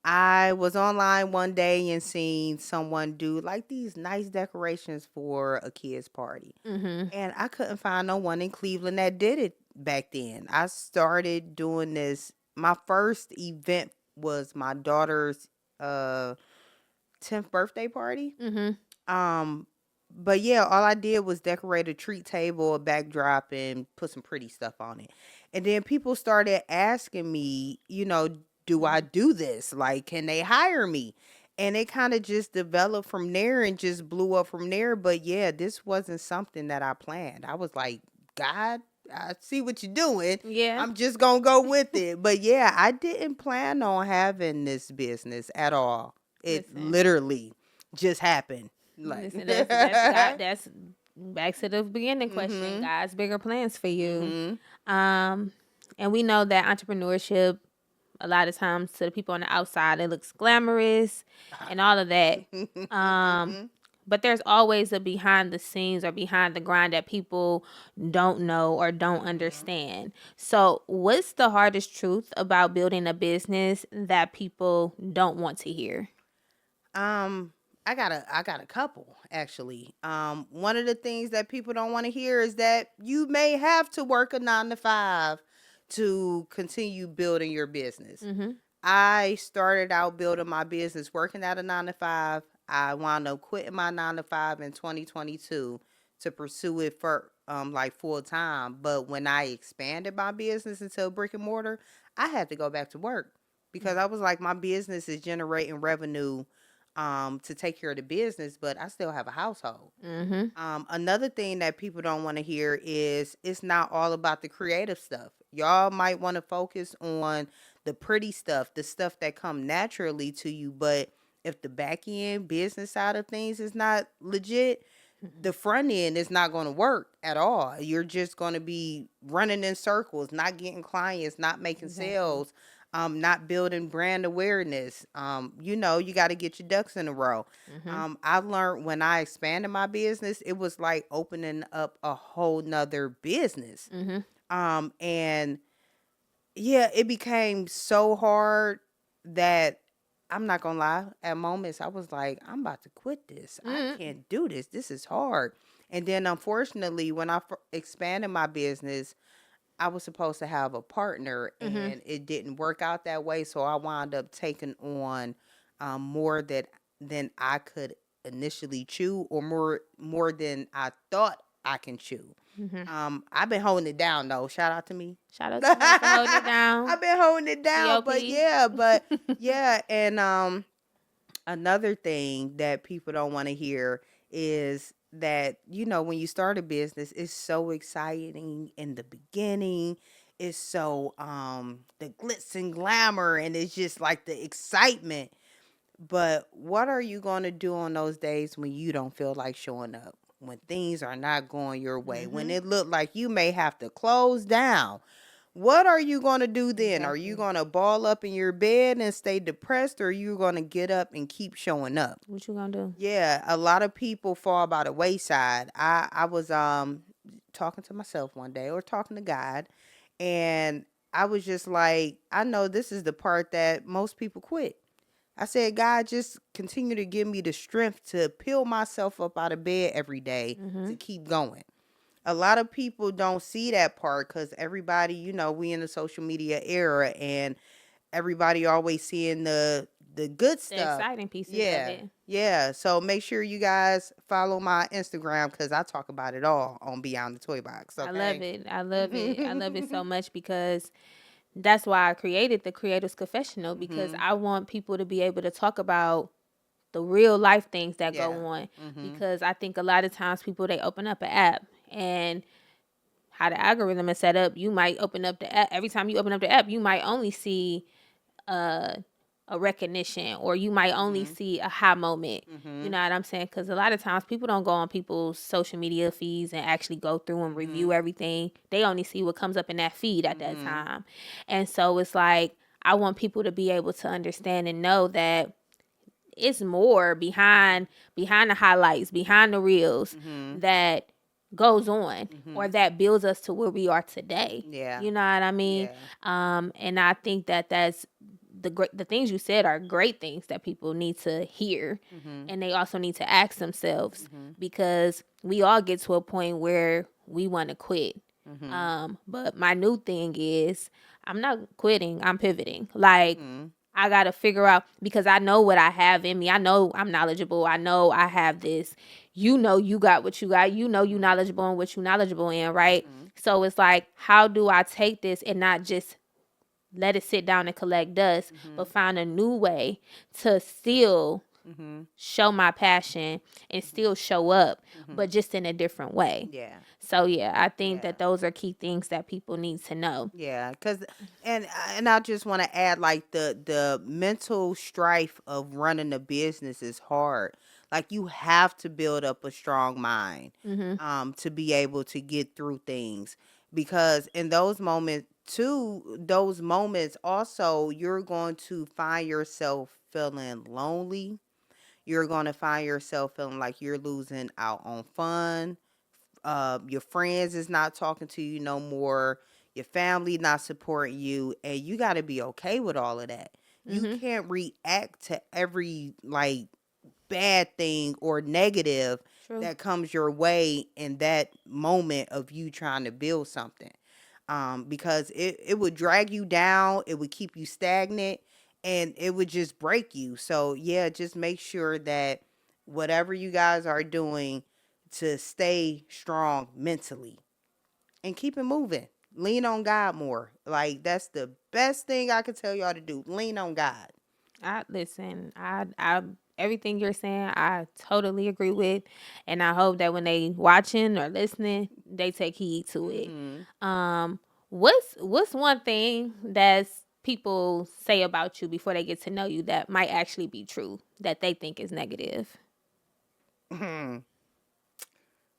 I was online one day and seen someone do like these nice decorations for a kid's party. Mm-hmm. And I couldn't find no one in Cleveland that did it back then. I started doing this. My first event was my daughter's uh 10th birthday party. Mm-hmm. Um, but yeah, all I did was decorate a treat table, a backdrop, and put some pretty stuff on it. And then people started asking me, do I do this? Like, can they hire me? And it kind of just developed from there and just blew up from there. But yeah, this wasn't something that I planned. I was like, God, I see what you're doing. Yeah. I'm just going to go with it. But yeah, I didn't plan on having this business at all. It Listen. literally just happened. Like, Listen, that's God. That's back to the beginning question. mhm, God's bigger plans for you. mhm, Um, and we know that entrepreneurship, a lot of times to the people on the outside, it looks glamorous and all of that. Um, but there's always a behind the scenes or behind the grind that people don't know or don't understand. So, what's the hardest truth about building a business that people don't want to hear? um, I got a couple actually. One of the things that people don't want to hear is that you may have to work a 9 to 5 to continue building your business. Mm-hmm. I started out building my business working at a 9 to 5. I wound up quitting my 9 to 5 in 2022 to pursue it for like full time. But when I expanded my business into a brick and mortar, I had to go back to work because I was like, my business is generating revenue to take care of the business, but I still have a household. Mm-hmm. Another thing that people don't want to hear is it's not all about the creative stuff. Y'all might want to focus on the pretty stuff, the stuff that come naturally to you, but if the back end business side of things is not legit, the front end is not going to work at all. You're just going to be running in circles, not getting clients, not making sales, not building brand awareness. You got to get your ducks in a row. I learned when I expanded my business, it was like opening up a whole nother business. And yeah, it became so hard that I'm not gonna lie. At moments, I was like, I'm about to quit this. I can't do this. This is hard. And then, unfortunately, when I expanded my business, I was supposed to have a partner, and it didn't work out that way. So I wound up taking on more than I could initially chew, or more than I thought I can chew. I've been holding it down though. Shout out to me. Shout out to me for holding it down. I've been holding it down, COP. but yeah, and another thing that people don't want to hear is that when you start a business, it's so exciting in the beginning. It's so the glitz and glamour, and it's just like the excitement. But what are you going to do on those days when you don't feel like showing up? When things are not going your way, when it look like you may have to close down, what are you going to do then? Are you going to ball up in your bed and stay depressed, or are you going to get up and keep showing up? What you gonna do? Yeah, a lot of people fall by the wayside. I was talking to myself one day, or talking to God, and I was just like, I know this is the part that most people quit. I said, God, just continue to give me the strength to peel myself up out of bed every day to keep going. A lot of people don't see that part because everybody, we in the social media era, and everybody always seeing the good The stuff. exciting pieces of Yeah. it. Yeah. So make sure you guys follow my Instagram because I talk about it all on Beyond the Toybox. Okay? I love it. I love it. I love it so much because that's why I created the Creatives Confessional, because I want people to be able to talk about the real life things that go on. Because I think a lot of times people, they open up an app, and how the algorithm is set up, you might open up the app. Every time you open up the app, you might only see a recognition, or you might only see a high moment. You know what I'm saying? Because a lot of times people don't go on people's social media feeds and actually go through and review everything. They only see what comes up in that feed at that time. And so it's like, I want people to be able to understand and know that it's more behind the highlights, behind the reels, that goes on, or that builds us to where we are today. Yeah. You know what I mean? And I think that that's the things you said are great things that people need to hear, and they also need to ask themselves, because we all get to a point where we want to quit. But my new thing is, I'm not quitting, I'm pivoting. Like, I got to figure out, because I know what I have in me. I know I'm knowledgeable. I know I have this. You got what you got. You knowledgeable in what you knowledgeable in, right? So it's like, how do I take this and not just let it sit down and collect dust, but find a new way to still show my passion and still show up, but just in a different way. Yeah. So yeah, I think that those are key things that people need to know. Yeah, and I just want to add, like, the mental strife of running a business is hard. Like, you have to build up a strong mind to be able to get through things, because in those moments also, you're going to find yourself feeling lonely. You're going to find yourself feeling like you're losing out on fun. Your friends is not talking to you no more. Your family not supporting you, and you got to be okay with all of that. You can't react to every, like, bad thing or negative that comes your way in that moment of you trying to build something, because it would drag you down. It would keep you stagnant, and it would just break you. So yeah, just make sure that whatever you guys are doing, to stay strong mentally and keep it moving. Lean on God more. Like, that's the best thing I could tell y'all to do. Lean on God. I everything you're saying, I totally agree with, and I hope that when they watching or listening, they take heed to it. What's one thing that people say about you before they get to know you that might actually be true, that they think is negative?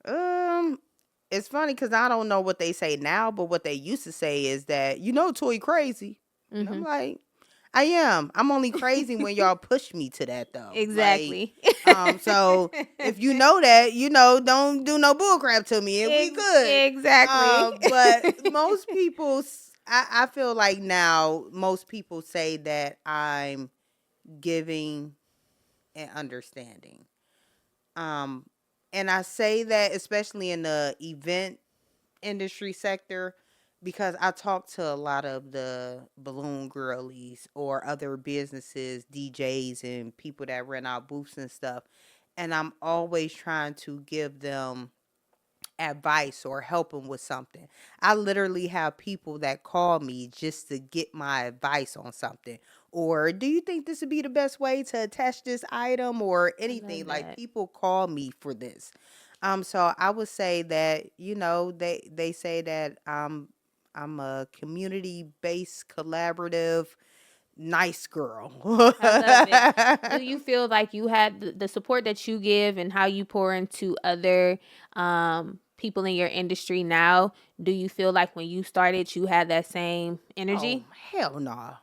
Um, it's funny because I don't know what they say now, but what they used to say is that, Toy crazy. And I'm like, I am. I'm only crazy when y'all push me to that though. Like, Exactly. so if you know that, don't do no bullcrap to me and we good. Exactly. But most people, I feel like now most people say that I'm giving and understanding. Um, and I say that especially in the event industry sector because I talk to a lot of the balloon girlies or other businesses, DJs, and people that rent out booths and stuff. And I'm always trying to give them advice or help them with something. I literally have people that call me just to get my advice on something. Or do you think this would be the best way to attach this item or I love anything? Like that. people call me for this. So I would say that, they say that I'm a community based collaborative nice girl. I love it. Do you feel like you had the support that you give and how you pour into other people in your industry now? Do you feel like when you started, you had that same Oh, energy? hell no.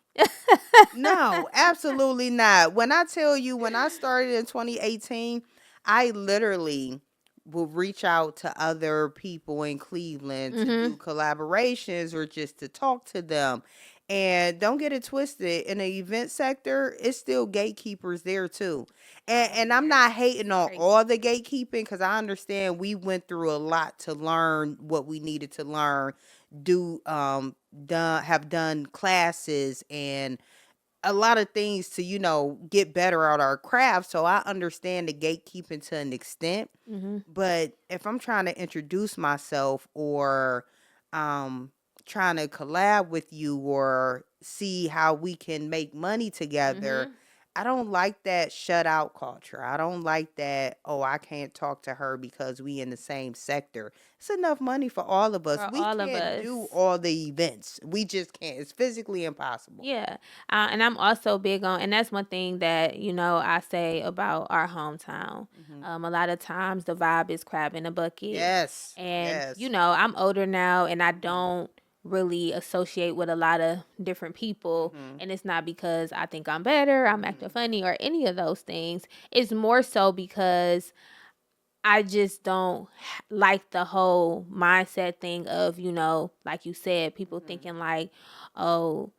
No, absolutely not. When I tell you, when I started in 2018, I literally will reach out to other people in Cleveland to Mm-hmm. do collaborations or just to talk to them. And don't get it twisted, in the event sector, it's still gatekeepers there too. And I'm not hating on Crazy. all the gatekeeping because I understand we went through a lot to learn what we needed to learn, have done classes and a lot of things to get better at our craft, so I understand the gatekeeping to an extent. Mm-hmm. But if I'm trying to introduce myself or um trying to collab with you or see how we can make money together, Mm-hmm. I don't like that shutout culture. I don't like that, oh, I can't talk to her because we in the same sector. It's enough money for all of us. For We all of can't do us. all the events. We just can't. It's physically impossible. Yeah. And I'm also big on, and that's one thing that, I say about our hometown. Hmm. A lot of times the vibe is crab in a bucket. Yes. And, Yes. I'm older now and I Mhm. don't really associate with a lot of different people. Mhm. And it's not because I think I'm better, I'm acting Mhm. funny, or any of those things. It's more so because I just don't like the whole mindset thing of, like you said, people Mhm. thinking like, oh,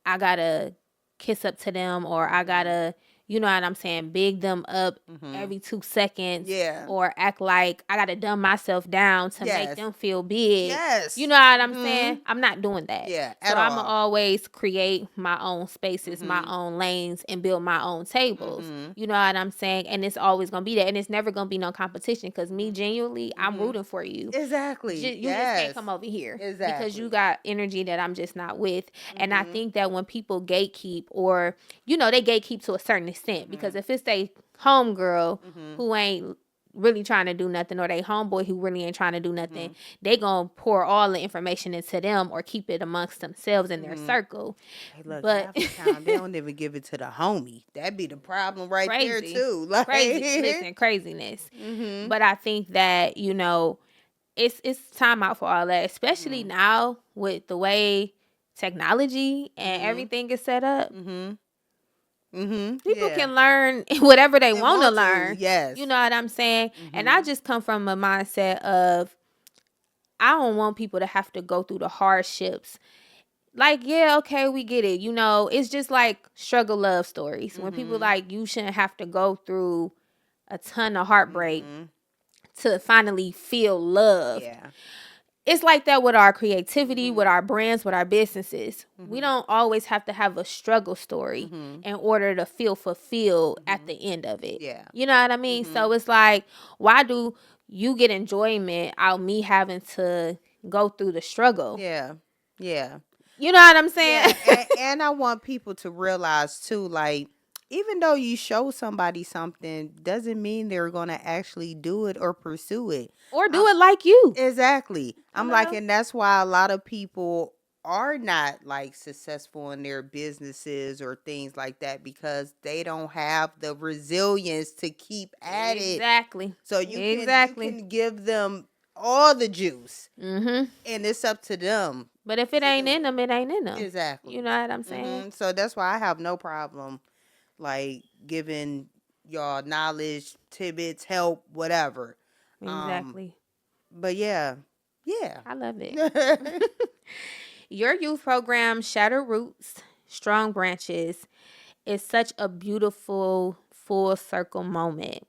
I gotta kiss up to them, or I Mhm. gotta, you know what I'm saying, big them up Mhm. every 2 seconds, Yeah. or act like I gotta dumb myself down to make Yes. them feel big. You Yes. know what I'm saying? Mhm. I'm not doing that. Yeah. So At I'm going to all. always create my own spaces, my Mhm. own lanes, and build my own tables. Mhm. You know what I'm saying? And it's always going to be that. And it's never going to be no competition because me, Mhm. genuinely, I'm Mhm. rooting for you. Exactly. You just can't come Yes. over here because you Exactly. got energy that I'm just not with. And I Mhm. think that when people gatekeep, or they gatekeep to a certain extent, because Mhm. if it's a homegirl Mhm. who ain't really trying to do nothing, or they homeboy who really ain't trying to do nothing, Mhm. they gonna pour all the information into them or keep it amongst themselves in their Mhm. circle. Hey, look, But half the time they don't even give it to the homie. That'd be the problem right there crazy, too. Like. listen, craziness. Mhm. But I think that it's time out for all that, especially Mhm. now with the way technology and Mhm. everything is set up. Mhm. Mhm. People Yeah. can learn whatever they They want to want to. learn. You Yes. know what I'm saying? And I Mhm. just come from a mindset of, I don't want people to have to go through the hardships. Like, yeah, okay, we get it. It's just like struggle love stories. When people Mhm. like, you shouldn't have to go through a ton of heartbreak Mhm. to finally feel love. Yeah. It's like that with our creativity, with Mhm. our brands, with our businesses. We Mhm. don't always have to have a struggle story Mhm. in order to feel fulfilled at Mhm. the end of it. Yeah. You know what I mean? Mhm. So it's like, why do you get enjoyment out me having to go through the struggle? Yeah. Yeah. You know what I'm saying? Yeah. And I want people to realize too, like, even though you show somebody something, doesn't mean they're gonna actually do it or pursue it. Or do it like you. Exactly. I'm like, Hello? and that's why a lot of people are not like successful in their businesses or things like that because they don't have the resilience to keep at it. Exactly. So you Exactly. can give them all the juice, Mm-hmm. and it's up to them But if it to ain't do in it. them, it ain't in them. You Exactly. know what I'm saying? So that's why I have no problem like giving y'all knowledge, tidbits, help, whatever. Um, Exactly. but yeah, yeah. I love it. Your youth program, Shattered Roots, Strong Branches, is such a beautiful full circle moment.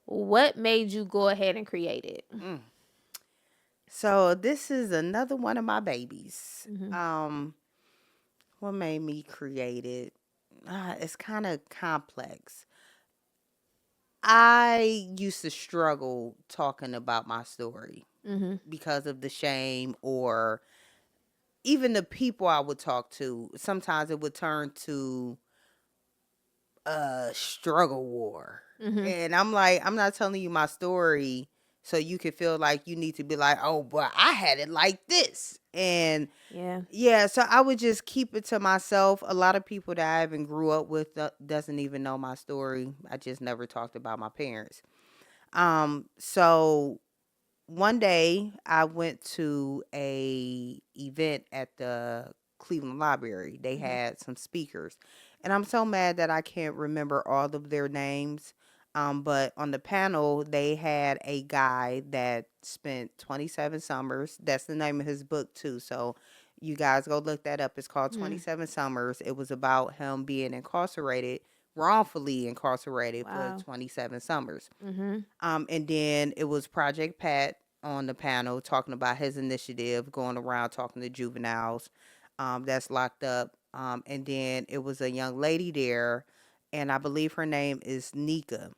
What made you go ahead and create it? Mm. So this is another one of my babies. Mm-hmm. What made me create it? It's kind of complex. I used to struggle talking about my story Mm-hmm. because of the shame or even the people I would talk to. Sometimes it would turn to a struggle war. Mm-hmm. And I'm like, I'm not telling you my story so you can feel like you need to be like, oh, but I had it like this. And Yeah. yeah, so I would just keep it to myself. A lot of people that I even grew up with doesn't even know my story. I just never talked about my parents. So one day I went to a event at the Cleveland Library. They Mm-hmm. had some speakers, and I'm so mad that I can't remember all of their names. But on the panel, they had a guy that spent 27 summers. That's the name of his book too. So you guys go look that up. It's called Mm-hmm. 27 Summers. It was about him being incarcerated, wrongfully incarcerated for Wow. 27 summers. Mm-hmm. And then it was Project Pat on the panel talking about his initiative, going around talking to juveniles that's locked up. And then it was a young lady there, and I believe her name is Nika.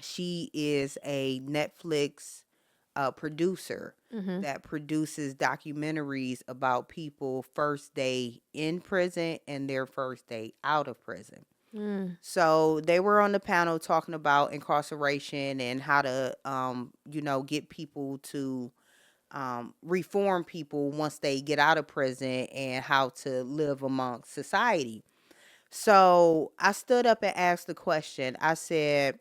She is a Netflix producer Mm-hmm. that produces documentaries about people first day in prison and their first day out of prison. Mm. So they were on the panel talking about incarceration and how to, get people to reform people once they get out of prison and how to live amongst society. So I stood up and asked the question. I said,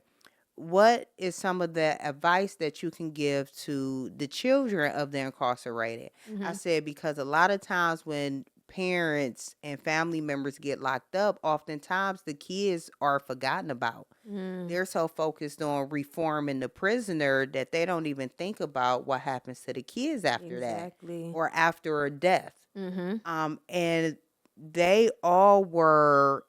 what is some of the advice that you can give to the children of the incarcerated? I Mm-hmm. said, because a lot of times when parents and family members get locked up, oftentimes the kids are forgotten about. Mm. They're so focused on reforming the prisoner that they don't even think about what happens to the kids after that Exactly. or after a death. Mm-hmm. And they all were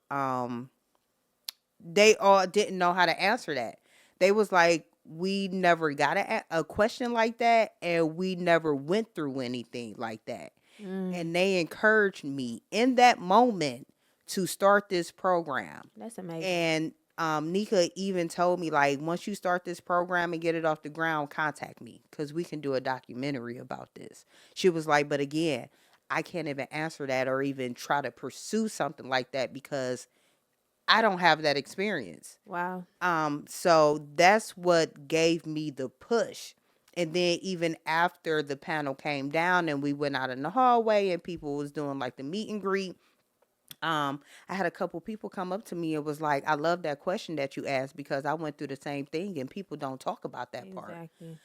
they all didn't know how to answer that. They was like, we never got a question like that, and we never went through anything like that. Mm. And they encouraged me in that moment to start this program. That's amazing. And Nika even told me, like, once you start this program and get it off the ground, contact me because we can do a documentary about this. She was like, but again, I can't even answer that or even try to pursue something like that because I don't have that experience. Wow. So that's what gave me the push. And then even after the panel came down and we went out in the hallway and people was doing like the meet and greet, I had a couple people come up to me and was like, I love that question that you asked because I went through the same thing and people don't talk about that part. Exactly.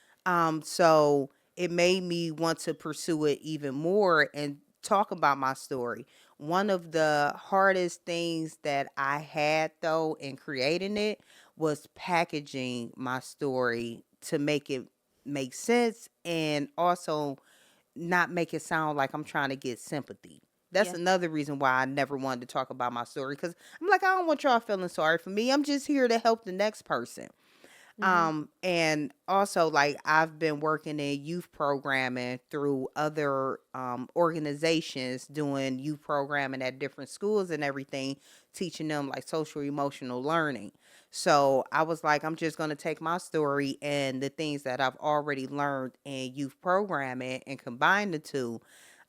So it made me want to pursue it even more and talk about my story. One of the hardest things that I had though in creating it was packaging my story to make it make sense and also not make it sound like I'm trying to get sympathy. That's Yeah. another reason why I never wanted to talk about my story because I'm like, I don't want y'all feeling sorry for me. I'm just here to help the next person. Mm-hmm. And also like I've been working in youth programming through other organizations doing youth programming at different schools and everything, teaching them like social emotional learning. So I was like, I'm just gonna take my story and the things that I've already learned in youth programming and combine the two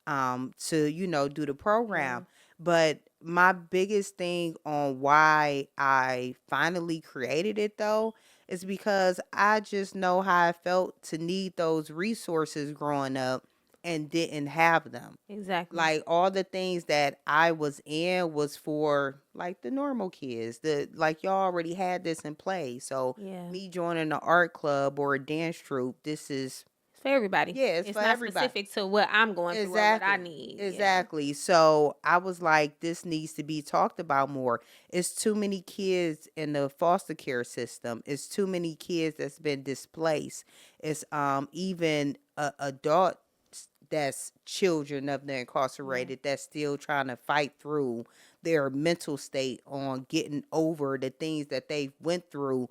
to do the Yeah. program. But my biggest thing on why I finally created it though is because I just know how I felt to need those resources growing up and didn't have them. Exactly. Like all the things that I was in was for like the normal kids. The like y'all already had this in play. So Yeah. me joining an art club or a dance troupe, this is It's for everybody. yeah, it's It's for not everybody. specific to what I'm going through or what I Exactly. need. Yeah. Exactly. So I was like, this needs to be talked about more. It's too many kids in the foster care system. It's too many kids that's been displaced. It's even adults that's children of the incarcerated that's still trying to fight through their mental state on getting over the things that they went through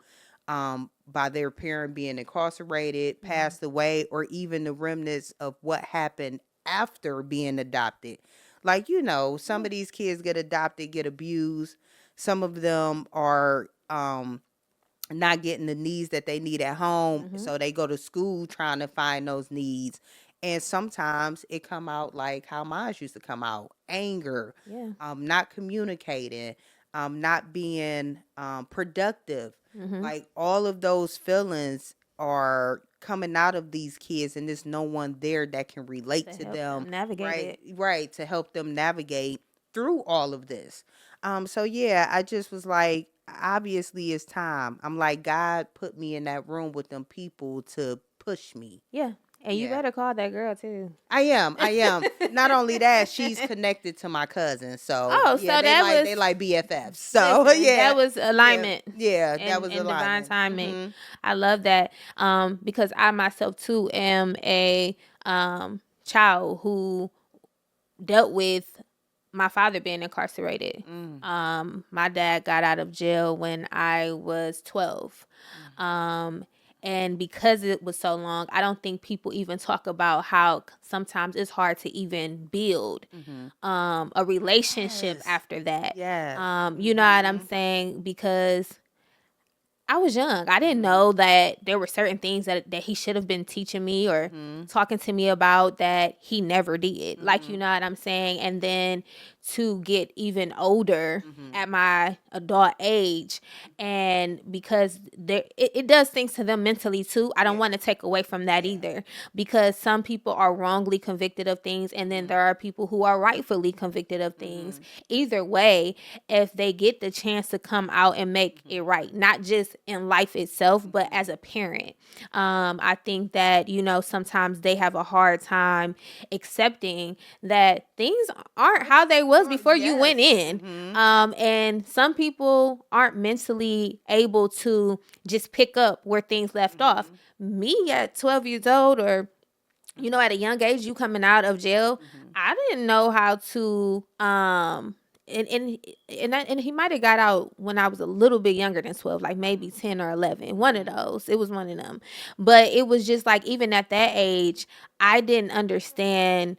by their parent being incarcerated, passed away, or even the remnants of what happened after being adopted. Like, some of these kids get adopted, get abused. Some of them are not getting the needs that they need at home, so they go to school trying to find those needs. And sometimes it come out like how mine used to come out: anger, Yeah. not communicating, not being productive. Like all of those feelings are coming out of these kids, and there's no one there that can relate To to help them, them navigate right? it. Right, to help them navigate through all of this. So yeah, I just was like, obviously it's time. I'm like, God put me in that room with them people to push me. Yeah. And you Yeah. better call that girl too. I am. I am. Not only that, she's connected to my cousin. So Oh, yeah, so that was they like BFFs. So listen, yeah. that was Yeah. alignment Yeah, that and was divine alignment. timing. I love that. Because I myself too am a child who dealt with my father being incarcerated. My dad got out of jail when I was 12. And because it was so long, I don't think people even talk about how sometimes it's hard to even build a relationship Yes. after that. Yes. You know what I'm saying? Because I was young. I didn't know that there were certain things that he should have been teaching me or talking to me about that he never did. Like, you know what I'm saying? And then to get even older at my adult age, and because it does things to them mentally too. I don't want to take away from that either, because some people are wrongly convicted of things, and then there are people who are rightfully convicted of things. Either way, if they get the chance to come out and make it right, not just in life itself, but as a parent. I think that, sometimes they have a hard time accepting that things aren't how they was before you went in. And some people aren't mentally able to just pick up where things left off. Me at 12 years old, or at a young age, you coming out of jail, I didn't know how to and he might have got out when I was a little bit younger than 12, like maybe 10 or 11. One of those. It was one of them. But it was just like, even at that age, I didn't understand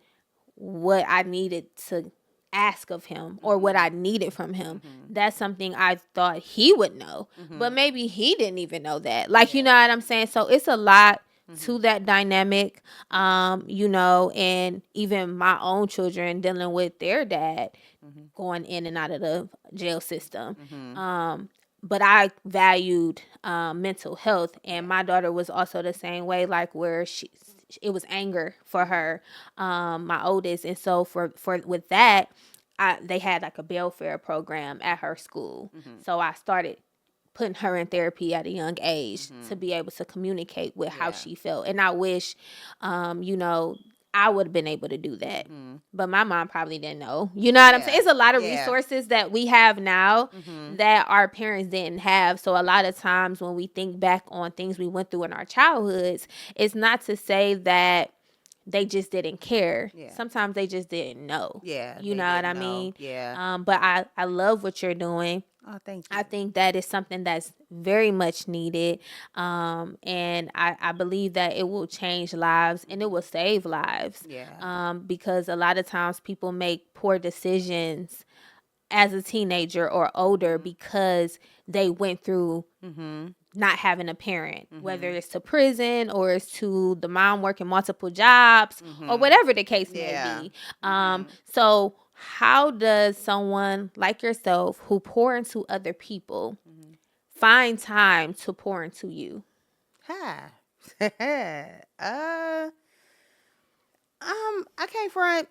what I needed to ask of him or what I needed from him. That's something I thought he would know. But maybe he didn't even know that. Like, you know what I'm saying? So it's a lot to that dynamic, and even my own children dealing with their dad going in and out of the jail system. But I valued mental health, and my daughter was also the same way, like where it was anger for her, my oldest. And so for with that, they had like a welfare program at her school. So I started putting her in therapy at a young age to be able to communicate with how she felt. And I wish, I would have been able to do that. But my mom probably didn't know. You know what I'm saying? It's a lot of resources that we have now that our parents didn't have. So a lot of times when we think back on things we went through in our childhoods, it's not to say that they just didn't care. Sometimes they just didn't know. You know what I mean? But I love what you're doing. Oh, thank you. I think that is something that's very much needed. And I believe that it will change lives and it will save lives. Because a lot of times people make poor decisions as a teenager or older because they went through not having a parent, whether it's to prison or it's to the mom working multiple jobs or whatever the case may be. So how does someone like yourself who pour into other people find time to pour into you? Hi. I can't front.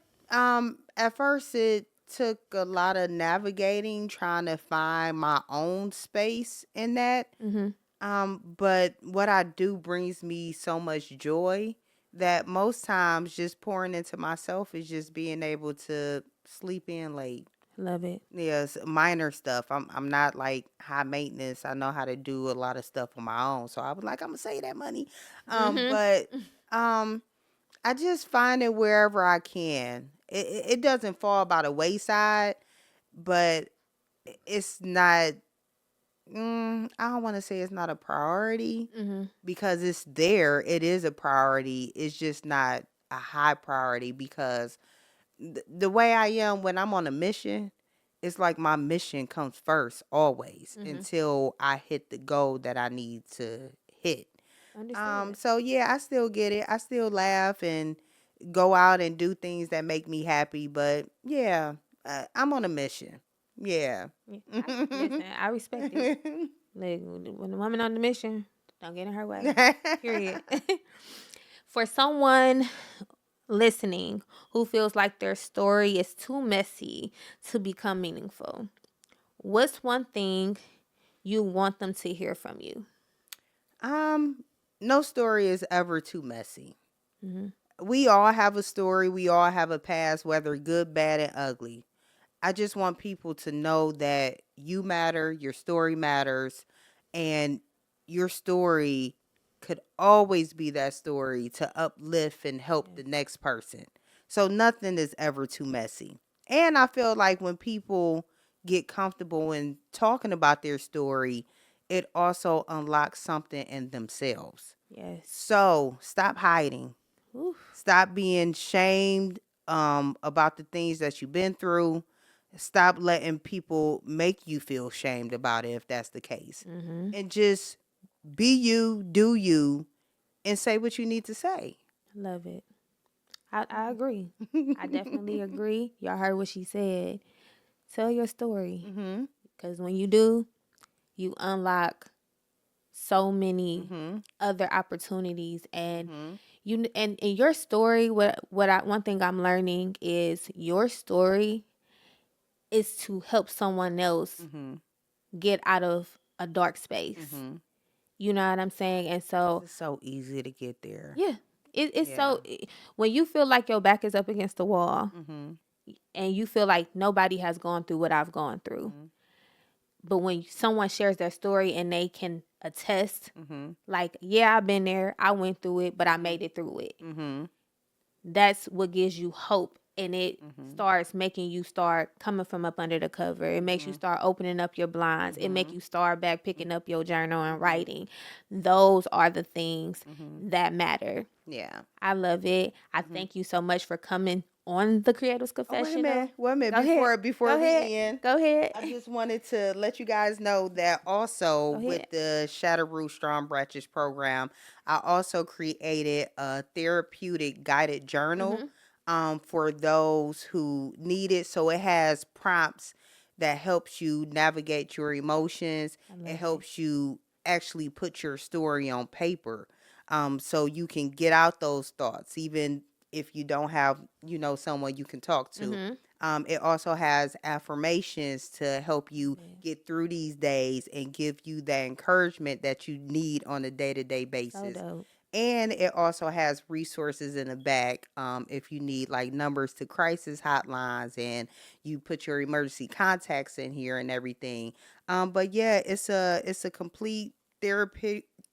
At first it took a lot of navigating, trying to find my own space in that. Mm-hmm. But what I do brings me so much joy that most times just pouring into myself is just being able to sleep in late. Love it. Yes, minor stuff. I'm not like high maintenance. I know how to do a lot of stuff on my own. So I was like, I'm gonna save that money. Mm-hmm. But um I just find it wherever I can. It doesn't fall by the wayside, but it's not. I don't want to say it's not a priority Mm-hmm. because it's there. It is a priority. It's just not a high priority because the way I am when I'm on a mission, it's like my mission comes first always Mm-hmm. until I hit the goal that I need to hit. Understood. So yeah, I still get it. I still laugh and go out and do things that make me happy. But yeah, I'm on a mission. Yeah. Yeah, listen, I respect it. Like, when the woman on the mission, don't get in her way. Period. For someone listening who feels like their story is too messy to become meaningful, what's one thing you want them to hear from you? um, no story is ever too messy. Mm-hmm. We all have a story. We all have a past, whether good, bad, and ugly. I just want people to know that you matter, your story matters, and your story could always be that story to uplift and help the Yes. next person. So nothing is ever too messy. And I feel like when people get comfortable in talking about their story, it also unlocks something in themselves. Yes. So stop hiding. Oof. Stop being shamed about the things that you've been through. Stop letting people make you feel shamed about it if that's the case. Mm-hmm. And just be you, do you, and say what you need to say. Love it. I agree. I definitely agree. Y'all heard what she said. Tell your story. Mhm. Because when you do, you unlock so many Mhm. other opportunities, and Mhm. you and in your story, what I one thing I'm learning is your story is to help someone else Mhm. get out of a dark space. Mhm. You know what I'm saying? And so, It's so easy to get there. yeah, it's Yeah. when you feel like your back is up against the wall Mhm. and you feel like nobody has gone through what I've gone through, Mhm. but when someone shares their story and they can attest, Mhm. like, yeah, I've been there, I went through it, but I Mhm. made it through it. Mhm. That's what gives you hope, and it Mhm. starts making you start coming from up under the cover. It makes you Mhm. start opening up your blinds. It make Mhm. you start back picking up your journal and Mhm. writing. Those are the things Mhm. that matter. Yeah. I love it. I Mhm. thank you so much for coming on the Creatives Oh, wait a Confessional. minute. Wait a minute. Go ahead. Before Go ahead. we end, Go ahead. I just wanted to let you guys know that also Go with ahead. the Shadow Root Strong Branches program, I also created a therapeutic guided journal Mm-hmm. for those who need it. So it has prompts that helps you navigate your emotions. I It love it. helps you actually put your story on paper, so you can get out those thoughts, even if you don't have, someone you can talk to. Mm-hmm. It also has affirmations to help you Yeah. get through these days and give you that encouragement that you need on a day-to-day So basis. dope. And it also has resources in the back, if you need like numbers to crisis hotlines, and you put your emergency contacts in here and everything. But yeah, it's a complete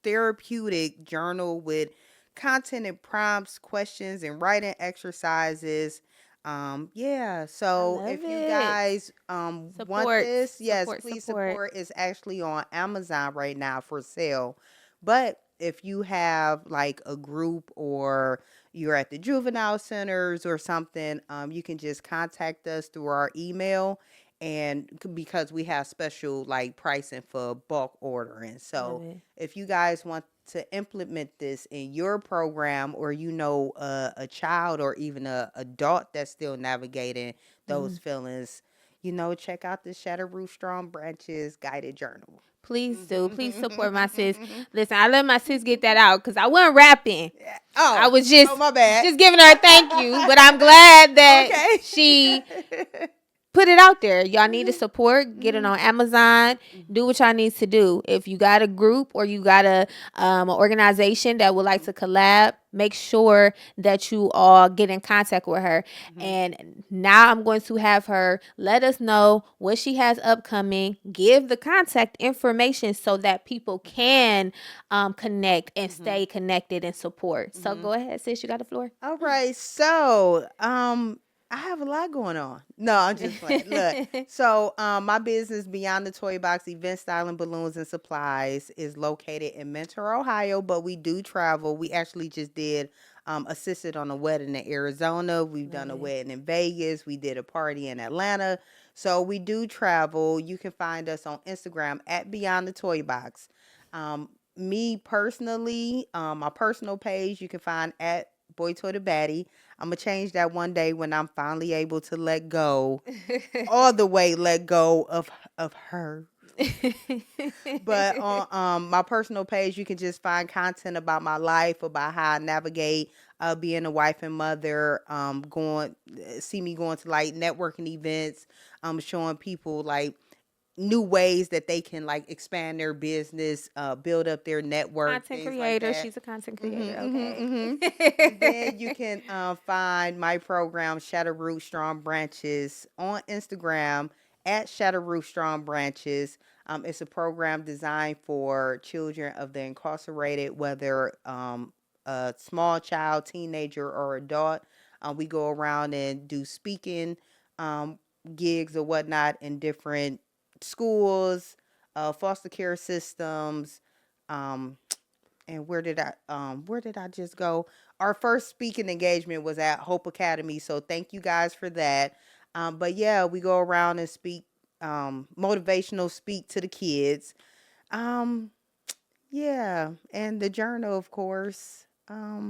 therapeutic journal with content and prompts, questions, and writing exercises. Yeah, I so love if you it. guys want Support. this, yes, Support. please Support. support. It's actually on Amazon right now for sale. But if you have like a group, or you're at the juvenile centers or something, you can just contact us through our email, and because we have special like pricing for bulk ordering. Love So it. if you guys want to implement this in your program, or a child or even a adult that's still navigating Mm-hmm. those feelings, check out the Shadow Root Strong Branches guided journal. Please do. Please support my sis. Listen, I let my sis get that out because I wasn't rapping. I was just my bad. just giving her a thank you. But I'm glad that she put it out there. Y'all need to support. Get it on Amazon. Do what y'all need to do. If you got a group or you got an organization that would like to collab, make sure that you all get in contact with her. And now I'm going to have her let us know what she has upcoming. Give the contact information so that people can connect and stay connected and support. So go ahead, sis. You got the floor. All right. So, I have a lot going on. No, I'm just playing. Look, so my business, Beyond The Toybox, event styling, balloons, and supplies, is located in Mentor, Ohio, but we do travel. We actually just did assisted on a wedding in Arizona. We've done a wedding in Vegas. We did a party in Atlanta. So we do travel. You can find us on Instagram at Beyond The Toybox. Me personally, my personal page, you can find at Boy Toy the Baddie. I'm gonna change that one day when I'm finally able to let go, all the way let go of her. But on my personal page, you can just find content about my life, about how I navigate being a wife and mother. See me going to like networking events, showing people like new ways that they can like expand their business, build up their network. Content creator. Like She's a content creator. Okay. And then you can find my program, Shadow Root Strong Branches, on Instagram at Shadow Root Strong Branches. It's a program designed for children of the incarcerated, whether a small child, teenager, or adult. We go around and do speaking gigs or whatnot in different schools, foster care systems, and where did I just go? Our first speaking engagement was at Hope Academy, so thank you guys for that. But yeah, we go around and speak motivational speak to the kids. Yeah, and the journal, of course.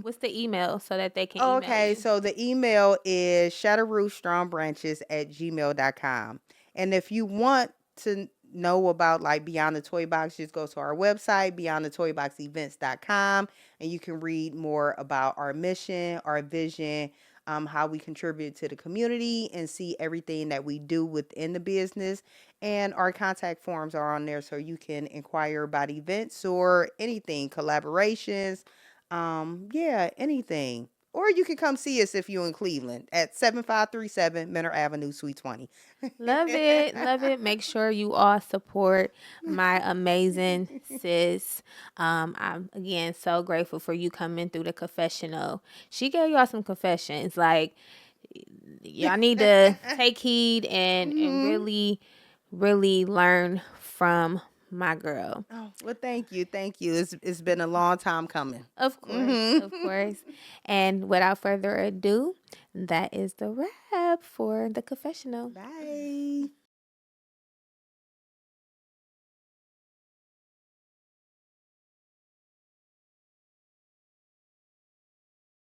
What's the email so that they can email Okay, you? so the email is shadowrootstrongbranches@gmail.com. And if you want to know about like Beyond the Toy Box, just go to our website, beyondthetoyboxevents.com, and you can read more about our mission, our vision, how we contribute to the community, and see everything that we do within the business. And our contact forms are on there so you can inquire about events or anything, collaborations, yeah, anything. Or you can come see us if you're in Cleveland at 7537 Menor Avenue, Suite 20. Love it. Love it. Make sure you all support my amazing sis. I'm again so grateful for you coming through the confessional. She gave y'all some confessions. Like y'all need to take heed and really, really learn from my girl. Oh, well, thank you. Thank you. It's been a long time coming. Of course, of course. And without further ado, that is the wrap for the confessional. Bye.